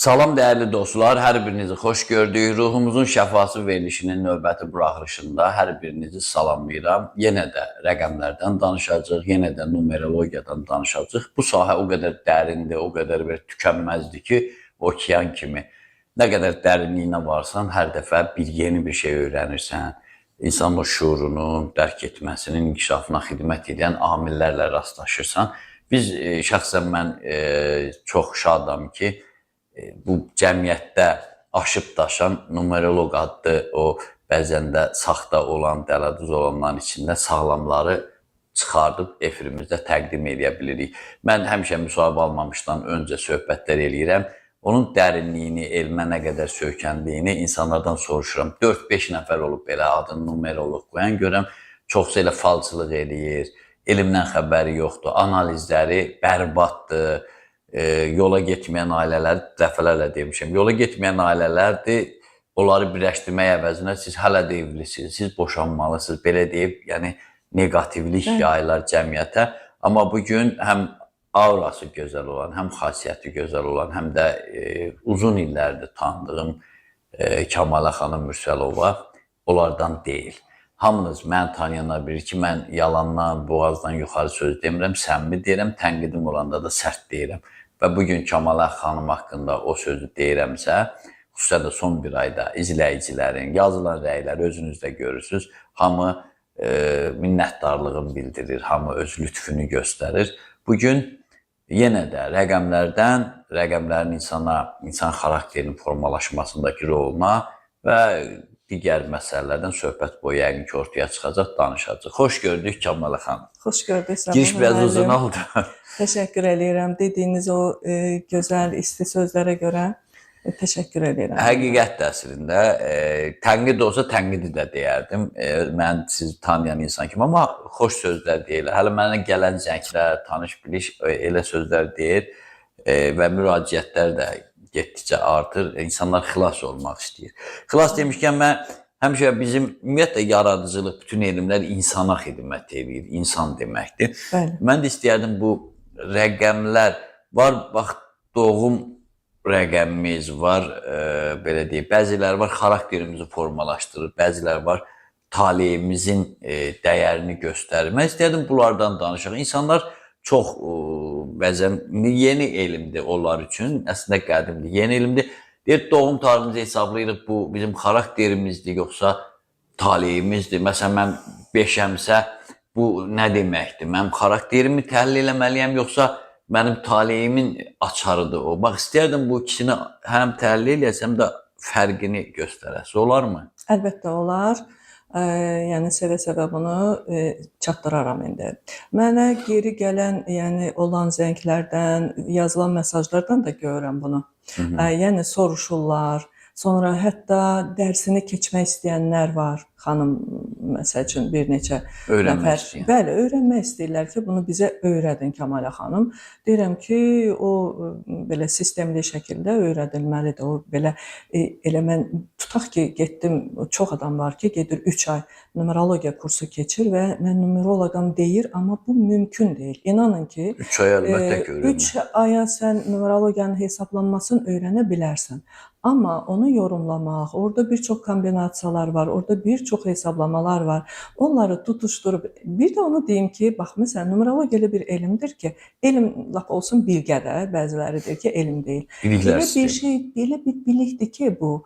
Salam dəyərli dostlar, hər birinizi xoş gördük. Ruhumuzun şəfası verilişinin növbəti buraxılışında hər birinizi salamlayıram. Yenə də rəqəmlərdən danışacağıq, yenə də numerologiyadan danışacağıq. Bu sahə o qədər dərindir, o qədər bir tükənməzdir ki, okean kimi. Nə qədər dərinliyinə varsan, hər dəfə yeni bir şey öyrənirsən. İnsanın şuurunun, dərk etməsinin inkişafına xidmət edən amillərlə rastlaşırsan. Biz, şəxsən mən çox şadam ki, bu cəmiyyətdə aşıb daşan numeroloq adlı o bəzən də saxta olan, dələduz olanların içində sağlamları çıxardıb efirimizdə təqdim edə bilirik. Mən həmişə müsahibə almamışdan öncə söhbətlər eləyirəm. Onun dərinliyini, elmə nə qədər söykəndiyini insanlardan soruşuram. 4-5 nəfər olub belə adını numeroloq qoyan görəm, çoxsa elə falçılıq eləyir, elmdən xəbəri yoxdur, analizləri bərbaddır. Yola getməyən ailələr, dəfələrlə demişəm, yola getməyən ailələrdir, onları birləşdirmək əvəzinə siz hələ də evlisiniz, siz boşanmalısınız, belə deyib, yəni negativlik yayılar cəmiyyətə. Amma bugün həm aurası gözəl olan, həm xasiyyəti gözəl olan, həm də uzun illərdir tanıdığım Kəmalə xanım Mürsəlova onlardan deyil. Hamınız məni tanıyanlar bilir ki, mən yalandan, boğazdan yuxarı söz demirəm, səmimi deyirəm, tənqidim olanda da sərt deyirəm. Və bugün Kəmalə xanım haqqında o sözü deyirəmsə, xüsusən də son bir ayda izləyicilərin yazılan rəyləri özünüzdə görürsünüz. Hamı minnətdarlığını bildirir, hamı öz lütfünü göstərir. Bugün yenə də rəqəmlərdən, rəqəmlərin insan xarakterinin formalaşmasındakı roluna və digər məsələlərdən söhbət boyu yəqin ki, ortaya çıxacaq, danışacaq. Xoş gördük Kəmalə xanım. Xoş gördük. Giriş biraz uzun oldu. Təşəkkür edirəm. Dediyiniz o gözəl, isti sözlərə görə təşəkkür edirəm. Həqiqətdir əslində. Tənqid olsa tənqidi də deyərdim. Mən sizi tanıyan insan kimi, amma xoş sözlər deyirlər. Hələ mənə gələn zənglər, tanış biliş elə sözlər deyir və müraciətlər də getdikcə artır. İnsanlar xilas olmaq istəyir. Xilas demişkən mən həmişə bizim ümumiyyətlə yaradıcılıq, bütün elmlər insana xidmət edir, insan deməkdir. Bəli. Mən də istəyərdim bu rəqəmlər var, bax doğum rəqəmimiz var, belə deyək, bəziləri var xarakterimizi formalaşdırır, bəziləri var taleyimizin dəyərini göstərir. Mən istəyərdim bunlardan danışaq. İnsanlar çox bəzən yeni elmdir onlar üçün, əslində qədimdir, yeni elmdir. Deyir, doğum tariximizi hesablayırıq, bu bizim xarakterimizdir, yoxsa taleyimizdir. Məsələn, mən 5-əmsə, bu nə deməkdir? Mənim xarakterimi təhlil eləməliyəm, yoxsa mənim taleyimin açarıdır o. Bax, istəyərdim bu ikisini həm təhlil eləyəsəm də fərqini göstərəsi, olarmı? Əlbəttə olar. Yəni sevə-sevə bunu çatdıraram indi. Mənə geri gələn, yəni olan zənglərdən, yazılan mesajlardan da görürəm bunu. Yəni soruşurlar. Sonra hətta dərsini keçmək istəyənlər var. Xanım, məsəl üçün bir neçə Öyrənmək istəyən. Bəli, öyrənmək istəyirlər ki, bunu bizə öyrədin Kəmalə xanım. Deyirəm ki, o belə sistemli şəkildə öyrədilməlidir. O belə elə mən tutaq ki, getdim, çox adam var ki, gedir 3 ay numerologiya kursu keçir və mən numeroloqam deyir, amma bu mümkün deyil. İnanın ki, 3 ay əlbəttə ki, öyrənmək. 3 aya sən numerologiyanın hesablanmasını öyrənə bilərsən. Amma onu yorumlamaq, orada bir çox kombinasiyalar var, orada bir çox hesablamalar var. Onları tutuşdurub, bir də onu deyim ki, bax, məsələn, numerologiya elə bir elmdir ki, elm lap olsun bilgədə, bəziləri deyir ki, elm deyil. Biliklər Elə bir şey, elə bir bilikdir ki, bu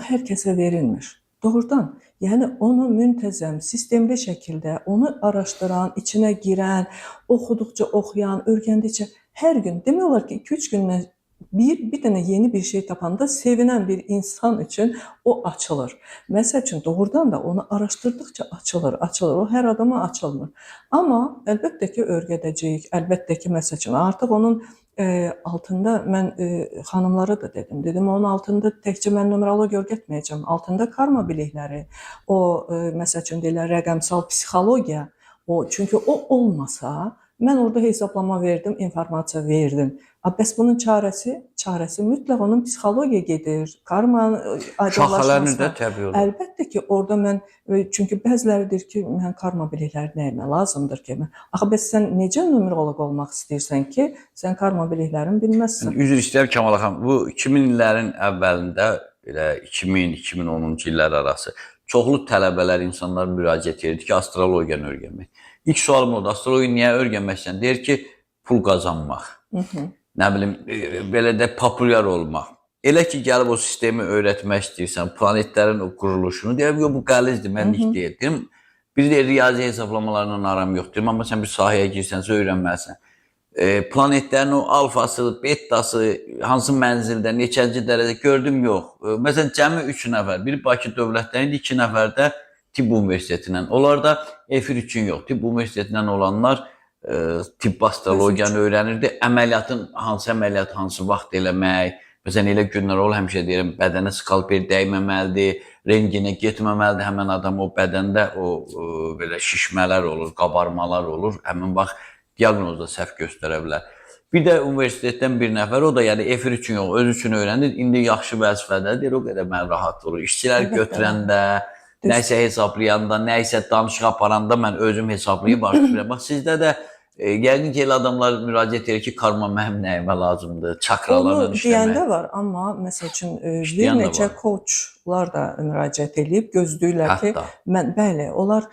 hər kəsə verilmir. Doğrudan, yəni onu müntəzəm, sistemli şəkildə, onu araşdıran, içinə girən, oxuduqca oxuyan, öyrəndikcə hər gün, demək olar ki, 2-3 gündən bir dənə yeni bir şey tapanda sevinən bir insan üçün o açılır. Məsəl üçün doğrudan da onu araşdırdıqca açılır. O hər adama açılmır. Amma əlbəttə ki, öyrədəcəyik. Əlbəttə ki, məsəl üçün artıq onun altında mən xanımlara da dedim. Dedim, onun altında təkcə mən numerologiya öyrətməyəcəm. Altında karma bilikləri, o məsəl üçün deyirlər rəqəmsal psixologiya, çünki o olmasa Mən orada hesablama verdim, informasiya verdim. Bəs bunun çarəsi mütləq onun psixologiyaya gedir, karma Şaxələnir də aydınlaşmasına. təbii olur. Əlbəttə ki, orada mən çünki bəziləri deyir ki, mən karma bilikləri nəyimə lazımdır ki? Axı bəs sən necə numeroloq olmaq istəyirsən ki, sən karma biliklərini bilməzsən? Üzr istəyirəm Kamal xanım. Bu 2000 illərin əvvəlində elə 2000-2010-cu illər arası çoxlu tələbələr, insanlar müraciət edirdi ki, astrologiyanı öyrənmək. İlk sualım oldu, astrologiyanı niyə öyrənmək? Deyir ki, pul qazanmaq. Nə bilim, belə də populyar olmaq. Elə ki, gəlib o sistemi öyrətmək istəyirsən, planetlərin o quruluşunu, deyirəm, yox, bu qəlizdir, mənlik deyil. Deyirəm, bir də riyazi hesablamalarla aram yoxdur, amma sən bir sahəyə girsənsə öyrənməlisən. Planetlərin o alfası, betası, hansı mənzildə, neçənci dərəcə gördüm, yox. Məsələn, cəmi 3 nəfər, biri Bakı dövlətlərində, 2 nəfər də Tibb Universitetindən. Onlar da efir üçün yox, Tibb Universitetindən olanlar tibb astrologiyanı öyrənirdi. Əməliyyatın, hansı əməliyyat, hansı vaxt eləmək. Məsələn, elə günlər olur, həmişə deyirəm, bədənə skalpel dəyməməlidir, renginə getməməlidir. Həmən adam o bədəndə o belə şişmələr olur, qabarmalar olur. Həmin vaxt diaqnozda səhv göstərə bilər. Bir də universitetdən bir nəfər, o da yəni efir üçün yox, öz üçün öyrənir. İndi yaxşı vəzifədədir, o qədər mən rahat olur. İşçilər götürəndə, nəyisə hesablayanda, nəyisə danışıq aparanda mən özüm hesablayıb başlayıram. Bax, sizdə də yəqin ki, elə adamlar müraciət edir ki, karma mənim nəyimə lazımdır, çakralarla Onu işləmək. deyəndə var, amma məsəl üçün bir neçə coachlar da müraciət edib gözləyirlər ki, mən bəli, onlar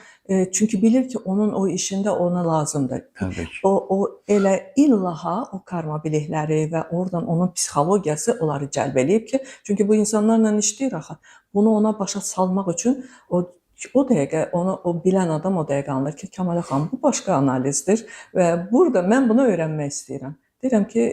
çünki bilir ki, onun o işində ona lazımdır. Təbii ki. O elə illaha o karma bilikləri və oradan onun psixologiyası onları cəlb eləyib ki, çünki bu insanlarla işləyir axı. Bunu ona başa salmaq üçün o dəqiqə onu o bilən adam o dəqiqə anlar ki, Kəmalə xanım, bu başqa analizdir və burada mən bunu öyrənmək istəyirəm. Deyirəm ki,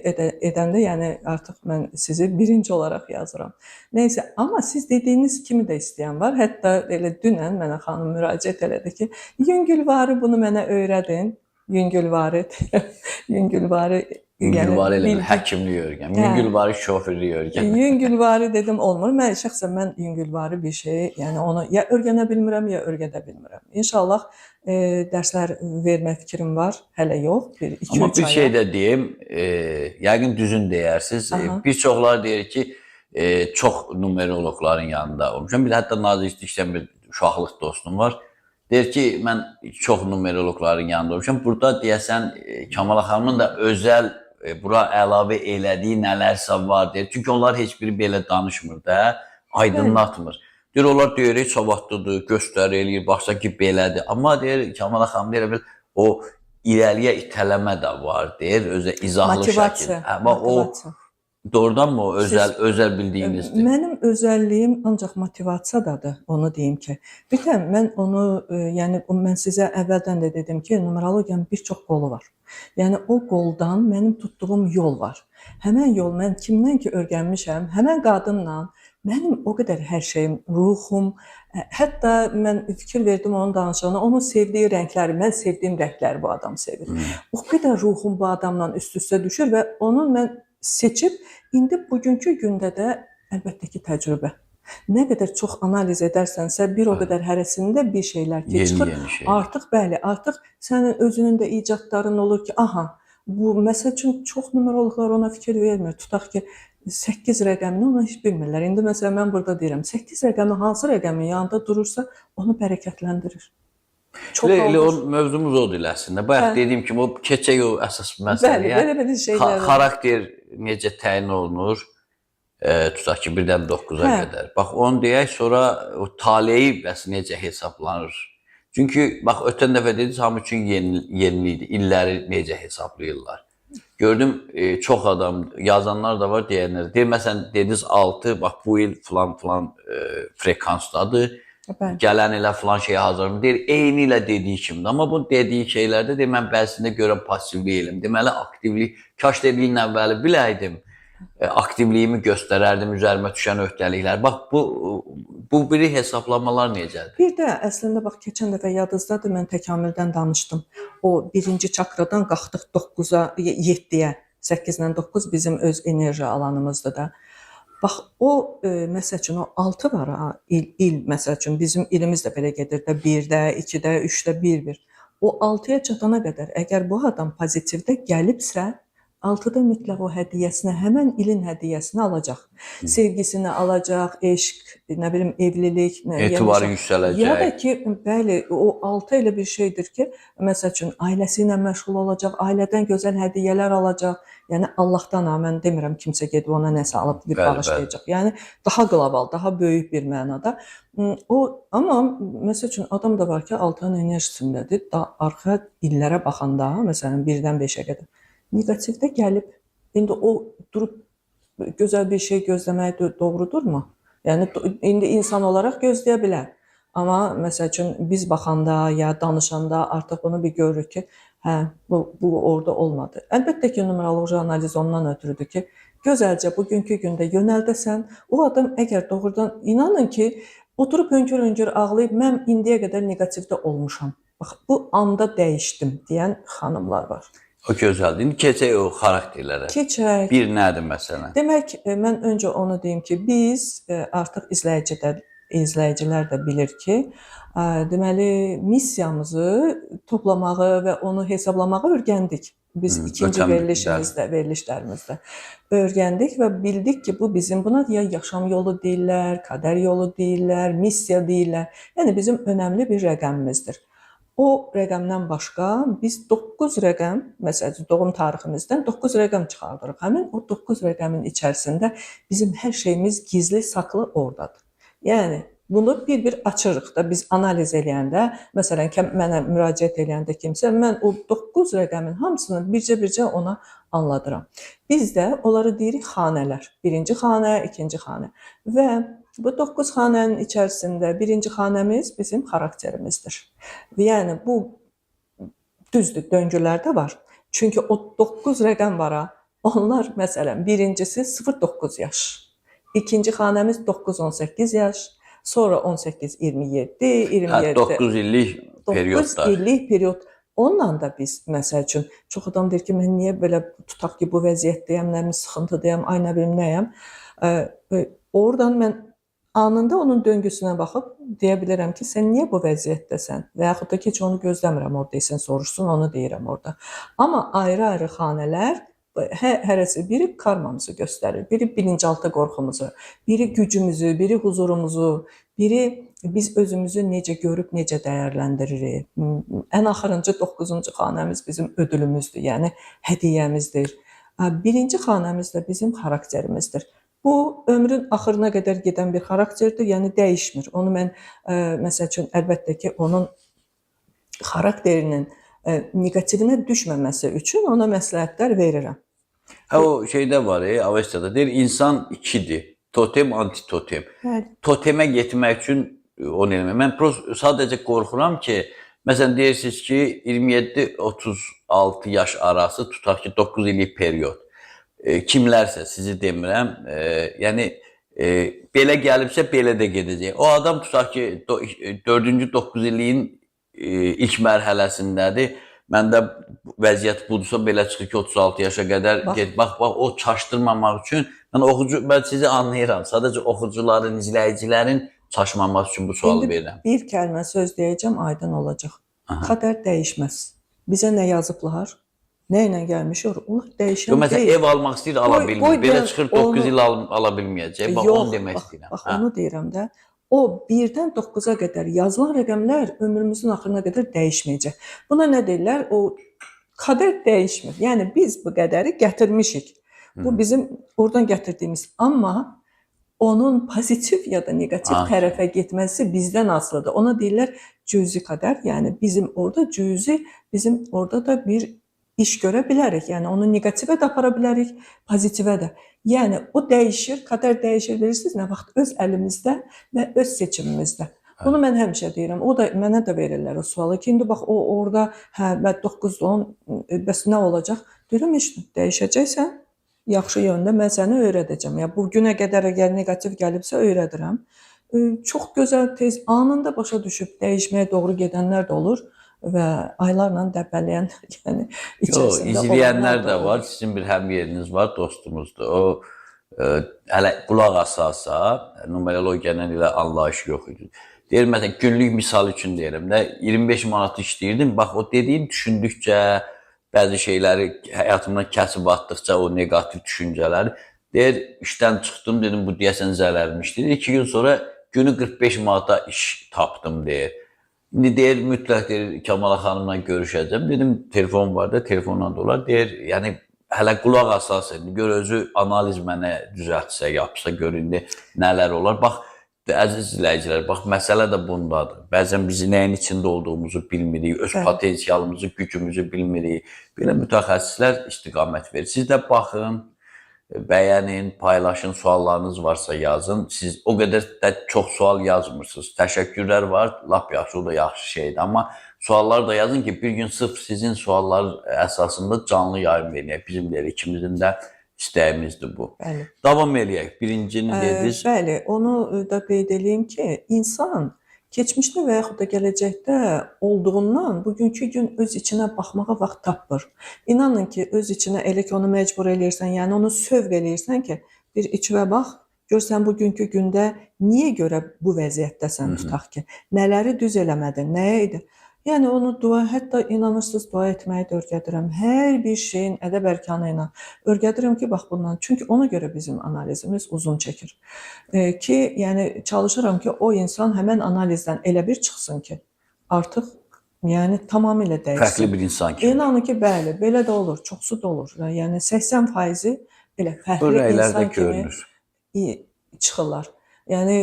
edəndə yəni artıq mən sizi birinci olaraq yazıram. Nəysə, amma siz dediyiniz kimi də istəyən var. Hətta elə dünən mənə xanım müraciət elədi ki, yüngülvarı bunu mənə öyrədin. Yüngülvarı, yüngülvarı Yüngülvarı elə həkimlik öyrən, yüngülvarı şoförlük öyrən. Yüngülvarı dedim olmur. Şəxsən yüngülvarı bir şeyi, yəni onu ya öyrənə bilmirəm, ya öyrədə bilmirəm. İnşallah dərslər vermək fikrim var, hələ yox. 2-3 Amma bir şey də deyim, yəqin düzün deyərsiniz. Bir çoxlar deyir ki, çox numeroloqların yanında olmuşam. Bir də hətta nazirlikdə işləyən bir uşaqlıq dostum var. Deyir ki, mən çox numeroloqların yanında olmuşam. Burada deyəsən Kəmalə xanımın da özəl bura əlavə elədiyi nələrsə var deyir. Çünki onlar heç biri belə danışmır da, aydınlatmır. Deyir, onlar deyir, savadlıdır, göstərir, eləyir, baxsa ki, belədir. Amma deyir, Kəmalə xanım deyir, o irəliyə itələmə də var deyir, özə izahlı şəkil. Motivasiya. Doğrudanmı o özəl bildiyinizdir? Mənim özəlliyim ancaq motivasiyadadır, onu deyim ki. Bir də mən onu, yəni mən sizə əvvəldən də dedim ki, numerologiyanın bir çox qolu var. Yəni o qoldan mənim tutduğum yol var. Həmən yol mən kimdən ki öyrənmişəm, həmən qadınla mənim o qədər hər şeyim, ruhum, hətta mən fikir verdim onun danışığına, onun sevdiyi rəngləri, mən sevdiyim rəngləri bu adam sevir. O qədər ruhum bu adamla üst-üstə düşür və onun mən seçib, indi bugünkü gündə də əlbəttə ki, təcrübə. Nə qədər çox analiz edərsənsə, bir o qədər hərəsində bir şeylər ki, çıxır. Artıq, bəli, artıq sənin özünün də icadların olur ki, aha, bu, məsəl üçün, çox numeroloqlar ona fikir vermir. Tutaq ki, 8 rəqəmini ona heç bilmirlər. İndi məsələn, mən burada deyirəm, 8 rəqəmi hansı rəqəmin yanında durursa, onu bərəkətləndirir. Elə o mövzumuz odur elə əslində. Bayaq dediyim kimi, o keçək o əsas məsələyə. Bəli, belə şeylər. Xarakter necə təyin olunur? Tutaq ki, 1-dən 9-a qədər. Bax, onu deyək, sonra o taleyi bəs necə hesablanır? Çünki, bax, ötən dəfə dediniz, hamı üçün yeniliydi. İlləri necə hesablayırlar? Gördüm, çox adam, yazanlar da var, deyənlər. Deyir, məsələn, dediniz 6, bax, bu il filan frekansdadır. Gələn ilə filan şeyə hazırlanır. Deyir, eyni ilə dediyi kimdir. Amma bu dediyi şeylərdə deyir, mən bəzisində görəm passivlik eləm. Deməli, aktivlik, kaş dediyin əvvəli biləydim, aktivliyimi göstərərdim, üzərimə düşən öhdəliklər. Bax, bu biri hesablamalar necədir? Bir də, əslində, bax, keçən dəfə yadınızdadır, mən təkamüldən danışdım. O birinci çakradan qalxdıq 9-a, 7-yə, 8-dən 9 bizim öz enerji alanımızdır da. Bax, o, məsəl üçün, o 6 var, il, məsəl üçün, bizim ilimiz də belə gedir də, 1-də, 2-də, 3-də, 1-1. o 6-ya çatana qədər əgər bu adam pozitivdə gəlibsə, 6-da mütləq o hədiyyəsini, həmən ilin hədiyyəsini alacaq. Sevgisini alacaq, eşq, nə bilim, evlilik, Etibarı yüksələcək. Ya da ki, bəli, o 6 elə bir şeydir ki, məsəl üçün ailəsi ilə məşğul olacaq, ailədən gözəl hədiyyələr alacaq. Yəni Allahdan ha, mən demirəm kimsə gedib ona nəsə alıb bağışlayacaq. Yəni daha qlobal, daha böyük bir mənada. Amma məsəl üçün adam da var ki, 6-nın enerjisindədir. Da arxa illərə baxanda, məsələn 1-dən 5-ə qədər negativdə gəlib, indi o durub gözəl bir şey gözləmək doğrudurmu? Yəni indi insan olaraq gözləyə bilər. Amma məsəl üçün biz baxanda ya danışanda artıq bunu bir görürük ki, hə, bu orada olmadı. Əlbəttə ki, numeroloji analiz ondan ötürüdür ki, gözəlcə bugünkü gündə yönəldəsən, o adam əgər doğrudan inanın ki, oturub hönkür-hönkür ağlayıb, mən indiyə qədər negativdə olmuşam. Bax, bu anda dəyişdim deyən xanımlar var. O gözəldir. İndi keçək o xarakterlərə. Keçək. Bir nədir məsələn? Demək, mən öncə onu deyim ki, biz artıq izləyicilər də bilir ki, deməli, missiyamızı toplamağı və onu hesablamağı öyrəndik. Biz ikinci verilişlərimizdə öyrəndik və bildik ki, bu bizim, buna ya yaşam yolu deyirlər, qədər yolu deyirlər, missiya deyirlər. Yəni bizim önəmli bir rəqəmimizdir. O rəqəmdən başqa biz 9 rəqəm, məsələn, doğum tariximizdən 9 rəqəm çıxardırıq. Həmin o 9 rəqəmin içərisində bizim hər şeyimiz gizli, saklı oradadır. Yəni bunu bir açırıq da biz analiz eləyəndə, məsələn, mənə müraciət eləyəndə kimsə, mən o 9 rəqəmin hamısını bircə ona anladıram. Biz də onları deyirik xanələr. Birinci xanə, ikinci xanə və bu 9 xanənin içərisində birinci xanəmiz bizim xarakterimizdir. Yəni bu düzdür, döngülərdə var. Çünki o 9 rəqəm var, onlar məsələn, birincisi 0-9 yaş, ikinci xanəmiz 9-18 yaş, sonra 18-27, 27... 9 illik periodlar. 9 illik period. Onunla da biz, məsəl üçün, çox adam deyir ki, mən niyə belə tutaq ki, bu vəziyyətdəyəm, nə sıxıntıdayam, ay nə bilim nəyəm. Oradan mən anında onun döngüsünə baxıb deyə bilərəm ki, sən niyə bu vəziyyətdəsən? Və yaxud da ki, heç onu gözləmirəm orada desin, soruşsun, onu deyirəm orada. Amma ayrı-ayrı xanələr, hərəsi biri karmamızı göstərir, biri bilinçaltı qorxumuzu, biri gücümüzü, biri huzurumuzu, biri biz özümüzü necə görüb, necə dəyərləndiririk. Ən axırıncı 9-cu xanəmiz bizim ödülümüzdür, yəni hədiyyəmizdir. Birinci xanəmiz də bizim xarakterimizdir. Bu, ömrün axırına qədər gedən bir xarakterdir, yəni dəyişmir. Onu mən, məsəl üçün, əlbəttə ki, onun xarakterinin negativinə düşməməsi üçün ona məsləhətlər verirəm. O şeydə var, Avestiyada deyir, insan ikidir, totem, antitotem. Totemə getmək üçün onu eləmək. Mən sadəcə qorxuram ki, məsələn, deyirsiniz ki, 27-36 yaş arası tutaq ki, 9 illik period. Kimlərsə, sizi demirəm, yəni belə gəlibsə, belə də gedəcək. O adam tutaq ki, 4-cü 9 illiyin ilk mərhələsindədir. Məndə vəziyyət budursa, belə çıxır ki, 36 yaşa qədər get. Bax, o çaşdırmamaq üçün, mən sizi anlayıram. Sadəcə oxucuların, izləyicilərin çaşmamaq üçün bu sualı verirəm. Bir kəlmə söz deyəcəm, aydın olacaq. Qədər dəyişməz. Bizə nə yazıblar? Nə ilə gəlmişik? Onlar dəyişən deyil. Məsələn, ev almaq istəyir, ala bilmir. Belə çıxır, 9 il ala bilməyəcək. Bax, onu demək istəyirəm. Bax, onu deyirəm də. O 1-dən 9-a qədər yazılan rəqəmlər ömrümüzün axırına qədər dəyişməyəcək. Buna nə deyirlər? O qədər dəyişmir. Yəni, biz bu qədəri gətirmişik. Bu bizim oradan gətirdiyimiz. Amma onun pozitiv ya da negativ tərəfə getməsi bizdən asılıdır. Ona deyirlər cüzi qədər. Yəni, bizim orada cüzi, bizim orada da bir iş görə bilərik. Yəni, onu negativə də apara bilərik, pozitivə də. Yəni, o dəyişir, qədər dəyişir, bilirsiniz nə vaxt? Öz əlimizdə və öz seçimimizdə. Bunu mən həmişə deyirəm. O da mənə də verirlər o sualı ki, indi bax, o orada, hə, 9-10, bəs nə olacaq? Deyirəm, işte, dəyişəcəksən, yaxşı yöndə mən səni öyrədəcəm. Ya, bu günə qədər əgər negativ gəlibsə, öyrədirəm. Çox gözəl, tez, anında başa düşüb dəyişməyə doğru gedənlər də olur. Və aylarla dəbələyən, yəni içərisində izləyənlər də var. Sizin bir həmyeriniz var, dostumuzdur. O hələ qulaq asasa, numerologiyanın elə anlayışı yox idi. Deyir, məsələn, günlük misal üçün deyirəm də, 25 manat işləyirdim. Bax, o dediyin düşündükcə, bəzi şeyləri həyatımdan kəsib atdıqca o neqativ düşüncələri, deyir, işdən çıxdım, dedim, bu deyəsən zərərmişdir. 2 gün sonra günü 45 manata iş tapdım, deyir. İndi deyir, mütləq deyir, Kamala xanımla görüşəcəm. Dedim, telefon var da, telefonla da olar. Deyir, yəni, hələ qulaq asasın, gör özü analiz mənə düzəltsə, yapsa, gör indi nələr olar. Bax, əziz izləyicilər, bax, məsələ də bundadır. Bəzən biz nəyin içində olduğumuzu bilmirik, öz potensialımızı, gücümüzü bilmirik. Belə mütəxəssislər istiqamət verir. Siz də baxın, bəyənin, paylaşın, suallarınız varsa yazın. Siz o qədər də çox sual yazmırsınız. Təşəkkürlər var, lap yaxşı, o da yaxşı şeydir. Amma suallar da yazın ki, bir gün sırf sizin suallar əsasında canlı yayım verək. Bizim də ikimizin də istəyimizdir bu. Bəli. Davam eləyək. Birincini dediniz. Bəli, onu da qeyd edeyim ki, insan keçmişdə və yaxud da gələcəkdə olduğundan bugünkü gün öz içinə baxmağa vaxt tapmır. İnanın ki, öz içinə elə ki, onu məcbur eləyirsən, yəni onu sövq eləyirsən ki, bir içvə bax, görsən bugünkü gündə niyə görə bu vəziyyətdəsən tutaq ki, nələri düz eləmədin, nəyə idi? Yəni onu dua, hətta inanırsınız dua etməyi də öyrədirəm. Hər bir şeyin ədəb ərkanı ilə öyrədirəm ki, bax bundan. Çünki ona görə bizim analizimiz uzun çəkir. Ki, yəni çalışıram ki, o insan həmən analizdən elə bir çıxsın ki, artıq yəni tamamilə dəyişsin. Fərqli bir insan kimi. İnanın ki, bəli, belə də olur, çoxsu da olur. Yəni 80% belə fərqli insan kimi çıxırlar. Yəni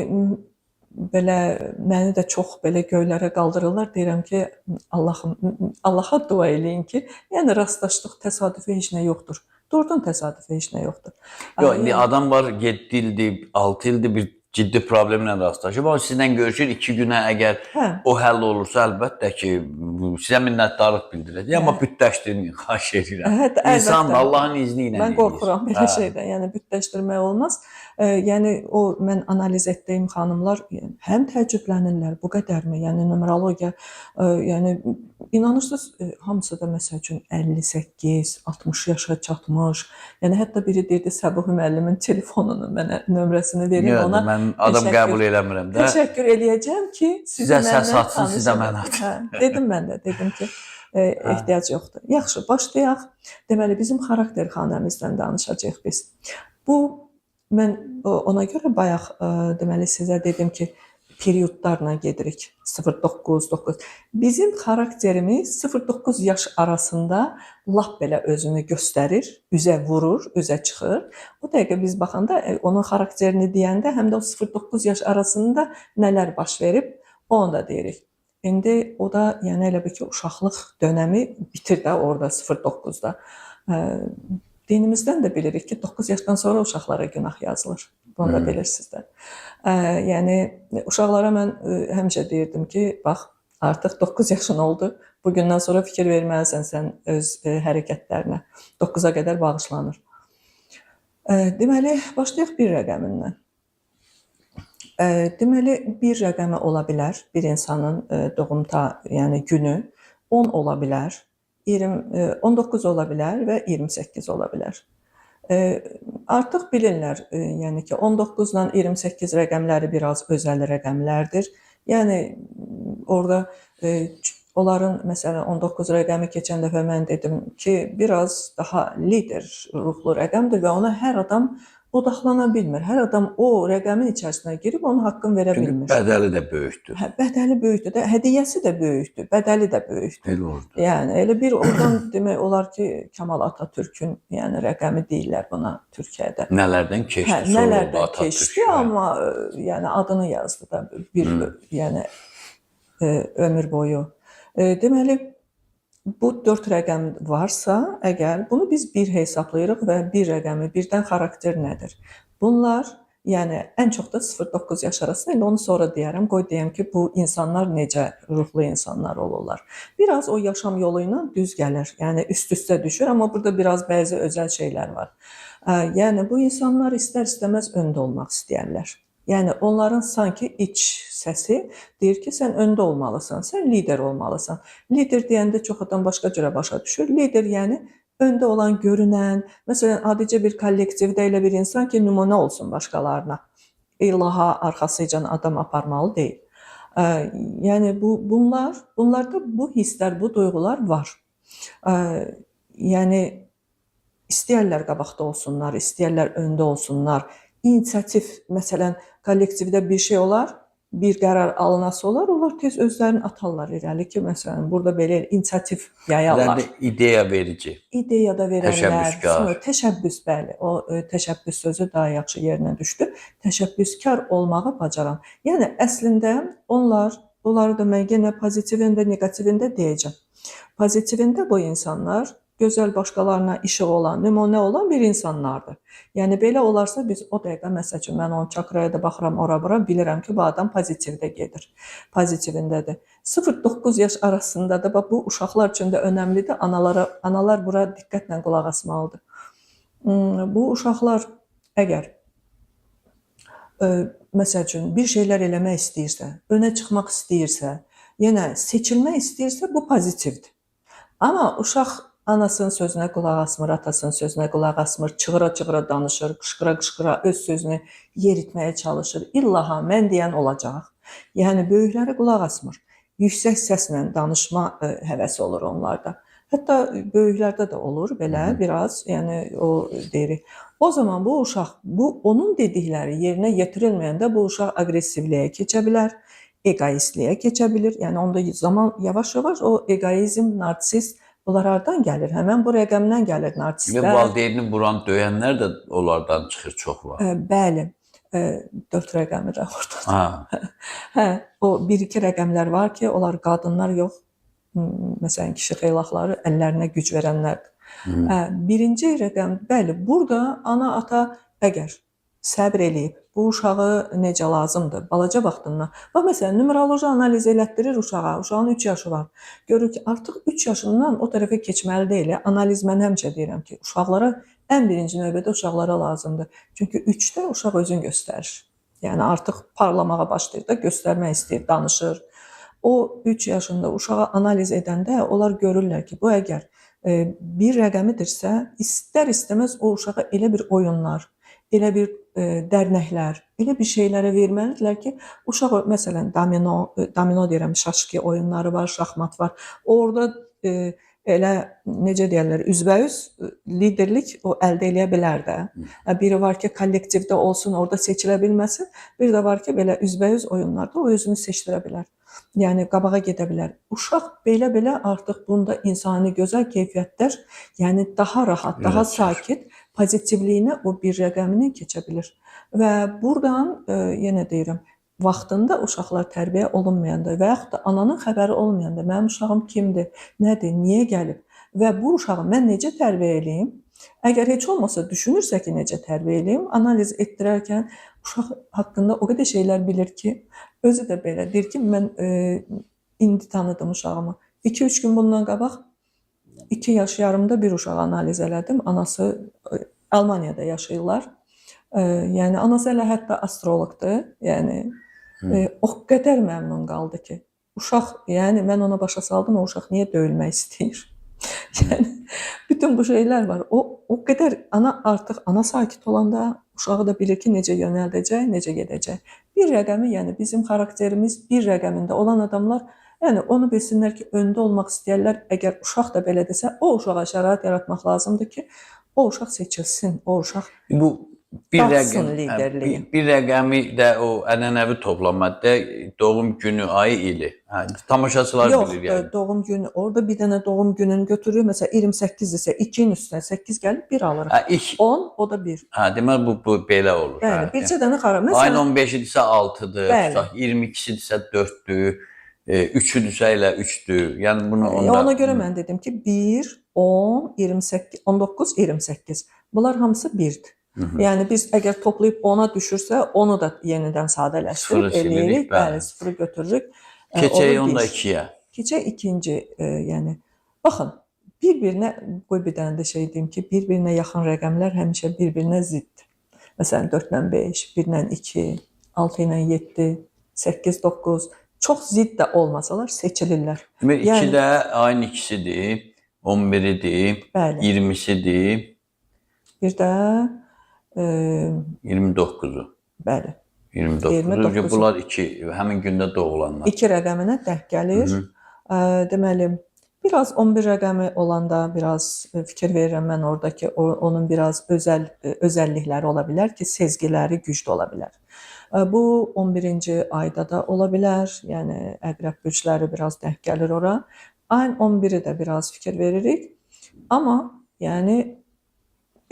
belə məni də çox belə göylərə qaldırırlar. Deyirəm ki, Allaha dua eləyin ki, yəni rastlaşdıq, təsadüfi heç nə yoxdur. Doğrudan təsadüfi heç nə yoxdur. Yox, indi adam var 7 ildir, 6 ildir bir ciddi problemlə rastlaşıb. Amma sizlə görüşür 2 günə əgər o həll olursa, əlbəttə ki, sizə minnətdarlıq bildirəcək. Amma bütləşdirməyin, xahiş edirəm. İnsan Allahın izni ilə. Mən qorxuram belə şeydən. Yəni bütləşdirmək olmaz. Yəni o mən analiz etdiyim xanımlar həm təəccüblənirlər, bu qədərmi? Yəni numerologiya, yəni inanırsınız, hamısı da məsəl üçün 58, 60 yaşa çatmış. Yəni hətta biri deyirdi Səbuhi müəllimin telefonunu mənə nömrəsini verin ona. Mən adam qəbul eləmirəm də. Təşəkkür eləyəcəm ki, sizə səs atsın, sizə mən atım. Dedim mən də, dedim ki, ehtiyac yoxdur. Yaxşı, başlayaq. Deməli bizim xarakter xanəmizdən danışacağıq biz. Bu mən ona görə bayaq deməli sizə dedim ki, periodlarla gedirik. 0-9. Bizim xarakterimiz 0-9 yaş arasında lap belə özünü göstərir, üzə vurur, üzə çıxır. O dəqiqə biz baxanda onun xarakterini deyəndə həm də o 0-9 yaş arasında nələr baş verib, onu da deyirik. İndi o da yəni elə bir ki, uşaqlıq dönəmi bitir də orada 0-9-da. Dinimizdən də bilirik ki, 9 yaşdan sonra uşaqlara günah yazılır. Bunu da bilirsiniz də. Yəni, uşaqlara mən həmişə deyirdim ki, bax, artıq 9 yaşın oldu. Bugündən sonra fikir verməlisən sən öz hərəkətlərinə. 9-a qədər bağışlanır. Deməli, başlayaq bir rəqəmindən. Deməli, bir rəqəmi ola bilər, bir insanın doğum yəni günü 10 ola bilər. 19 ola bilər və 28 ola bilər. Artıq bilirlər, yəni ki, 19 ilə 28 rəqəmləri biraz özəl rəqəmlərdir. Yəni, orada onların, məsələn, 19 rəqəmi keçən dəfə mən dedim ki, biraz daha lider ruhlu rəqəmdir və ona hər adam odaqlana bilmir. Hər adam o rəqəmin içərisinə girib onun haqqını verə bilmir. Çünki bədəli də böyükdür. Bədəli böyükdür də, hədiyyəsi də böyükdür, bədəli də böyükdür. Elə oldu. Yəni elə bir oradan demək olar ki, Kemal Atatürkün yəni rəqəmi deyirlər buna Türkiyədə. Nələrdən keçdi sonra Nələrdən Atatürk. keçdi, amma yəni adını yazdı da bir yəni ömür boyu. Deməli bu 4 rəqəm varsa, əgər bunu biz 1 hesablayırıq və 1 rəqəmi, birdən xarakter nədir? Bunlar, yəni ən çox da 0-9 yaş arasında, indi onu sonra deyərəm, qoy deyəm ki, bu insanlar necə ruhlu insanlar olurlar. Biraz o yaşam yolu ilə düz gəlir, yəni üst-üstə düşür, amma burada biraz bəzi özəl şeylər var. Yəni bu insanlar istər-istəməz öndə olmaq istəyərlər. Yəni onların sanki iç səsi deyir ki, sən öndə olmalısan, sən lider olmalısan. Lider deyəndə çox adam başqa cürə başa düşür. Lider yəni öndə olan, görünən, məsələn, adicə bir kollektivdə elə bir insan ki, nümunə olsun başqalarına. İllaha arxasıcan adam aparmalı deyil. Yəni bunlarda bu hisslər, bu duyğular var. Yəni istəyərlər qabaqda olsunlar, istəyərlər öndə olsunlar. İnisiativ, məsələn, kollektivdə bir şey olar, bir qərar alınası olar, onlar tez özlərini atarlar irəli ki, məsələn, burada belə inisiativ yayarlar. Yəni ideya verici, İdeya da verənlər, təşəbbüskar. sonra təşəbbüs, bəli, o təşəbbüs sözü daha yaxşı yerinə düşdü. Təşəbbüskar olmağı bacaran. Yəni əslində onları da mən yenə pozitivində, neqativində deyəcəm. Pozitivində bu insanlar gözəl, başqalarına işıq olan, nümunə olan bir insanlardır. Yəni belə olarsa biz o dəqiqə məsəl üçün mən onun çakraya da baxıram, ora-bura bilirəm ki, bu adam pozitivdə gedir. Pozitivindədir. 0-9 yaş arasında da bax bu uşaqlar üçün də önəmlidir. Analar bura diqqətlə qulaq asmalıdır. Bu uşaqlar əgər məsəl üçün bir şeylər eləmək istəyirsə, önə çıxmaq istəyirsə, yenə seçilmək istəyirsə bu pozitivdir. Amma uşaq anasının sözünə qulaq asmır, atasının sözünə qulaq asmır, çığıra-çığıra danışır, qışqıra-qışqıra öz sözünü yeritməyə çalışır. İllaha mən deyən olacaq. Yəni böyüklərə qulaq asmır. Yüksək səslə danışma həvəsi olur onlarda. Hətta böyüklərdə də olur belə biraz, yəni o deyirik. O zaman bu uşaq, onun dedikləri yerinə yetirilməyəndə bu uşaq aqressivliyə keçə bilər, egoistliyə keçə bilir. Yəni onda zaman yavaş-yavaş o egoizm, narsist bunlar hardan gəlir? Həmən bu rəqəmdən gəlir narsistlər. Və valideyni vuran, döyənlər də onlardan çıxır, çox var. Bəli, 4 rəqəmi də oradadır. Hə, o 1-2 rəqəmlər var ki, onlar qadınlar yox, məsələn, kişi xeylaqları əllərinə güc verənlərdir. Birinci rəqəm, bəli, burada ana, ata əgər səbr eləyib, bu uşağı necə lazımdır, balaca vaxtından. Bax, məsələn, numeroloji analiz elətdirir uşağa, uşağın 3 yaşı var. Görür ki, artıq 3 yaşından o tərəfə keçməli deyil. Analiz mən həmişə deyirəm ki, uşaqlara, ən birinci növbədə uşaqlara lazımdır. Çünki 3-də uşaq özün göstərir. Yəni, artıq parlamağa başlayır da, göstərmək istəyir, danışır. O 3 yaşında uşağa analiz edəndə onlar görürlər ki, bu əgər bir rəqəmidirsə, istər-istəməz o uşağa elə bir oyunlar, elə bir dərnəklər, elə bir şeylərə verməlidirlər ki, uşaq, məsələn, domino deyirəm, şaşki oyunları var, şahmat var. Orada elə, necə deyərlər, üzbəüz liderlik o əldə eləyə bilər də. Biri var ki, kollektivdə olsun, orada seçilə bilməsin. Bir də var ki, belə üzbəüz oyunlarda o özünü seçdirə bilər. Yəni, qabağa gedə bilər. Uşaq belə-belə artıq bunda insani gözəl keyfiyyətlər, yəni daha rahat, daha sakit, pozitivliyinə o bir rəqəmini keçə bilir. Və buradan, yenə deyirəm, vaxtında uşaqlar tərbiyə olunmayanda və yaxud da ananın xəbəri olmayanda mənim uşağım kimdir, nədir, niyə gəlib və bu uşağı mən necə tərbiyə eləyim? Əgər heç olmasa düşünürsə ki, necə tərbiyə eləyim, analiz etdirərkən uşaq haqqında o qədər şeylər bilir ki, özü də belə deyir ki, mən indi tanıdım uşağımı. 2-3 gün bundan qabaq 2 yaş yarımda bir uşağı analiz elədim. Anası Almaniyada yaşayırlar. Yəni anası elə hətta astroloqdur. Yəni o qədər məmnun qaldı ki, uşaq, yəni mən ona başa saldım, o uşaq niyə döyülmək istəyir? Yəni bütün bu şeylər var. O qədər ana sakit olanda uşağı da bilir ki, necə yönəldəcək, necə gedəcək. Bir rəqəmi, yəni bizim xarakterimiz bir rəqəmində olan adamlar, yəni onu bilsinlər ki, öndə olmaq istəyərlər. Əgər uşaq da belə desə, o uşağa şərait yaratmaq lazımdır ki, o uşaq seçilsin, o uşaq qalsın liderliyi. Bir rəqəmi də o ənənəvi toplanmada doğum günü, ayı, ili. Tamaşaçılar bilir yəni. Yox, doğum günü, orada bir dənə doğum gününü götürür. Məsələn, 28 isə 2-nin üstünə 8 gəlib 1 alırıq. 10, o da 1. Deməli bu belə olur. Bəli, bircə dənə xarakter. Ayın 15-idirsə 6-dır, 22-dirsə 4-dür. 3-üdürsə elə 3-dür. Yəni bunu ona görə mən dedim ki, 1, 10, 28, 19, 28. Bunlar hamısı 1-dir. Yəni biz əgər toplayıb 10-a düşürsə, onu da yenidən sadələşdirib eləyirik. Bəli, 0-ı götürürük. Keçək onda 2-yə. Keçək ikinci, yəni baxın, bir-birinə, qoy bir dənə də şey deyim ki, bir-birinə yaxın rəqəmlər həmişə bir-birinə ziddir. Məsələn, 4-lə 5, 1-lə 2, 6-ilə 7, 8, 9, çox zidd də olmasalar seçilirlər. Demək, 2-də ayın 2-sidir, 11-idir, 20-sidir. Bir də 29-u. Bəli. 29. 29. Bunlar iki həmin gündə doğulanlar. 2 rəqəminə denk gəlir. Deməli, biraz 11 rəqəmi olanda biraz fikir verirəm mən oradakı onun biraz özəllikləri ola bilər ki, sezgiləri güclü ola bilər. Bu 11-ci ayda da ola bilər. Yəni Əqrəb burcları biraz denk gəlir ora. Ayın 11-i də biraz fikir veririk. Amma yəni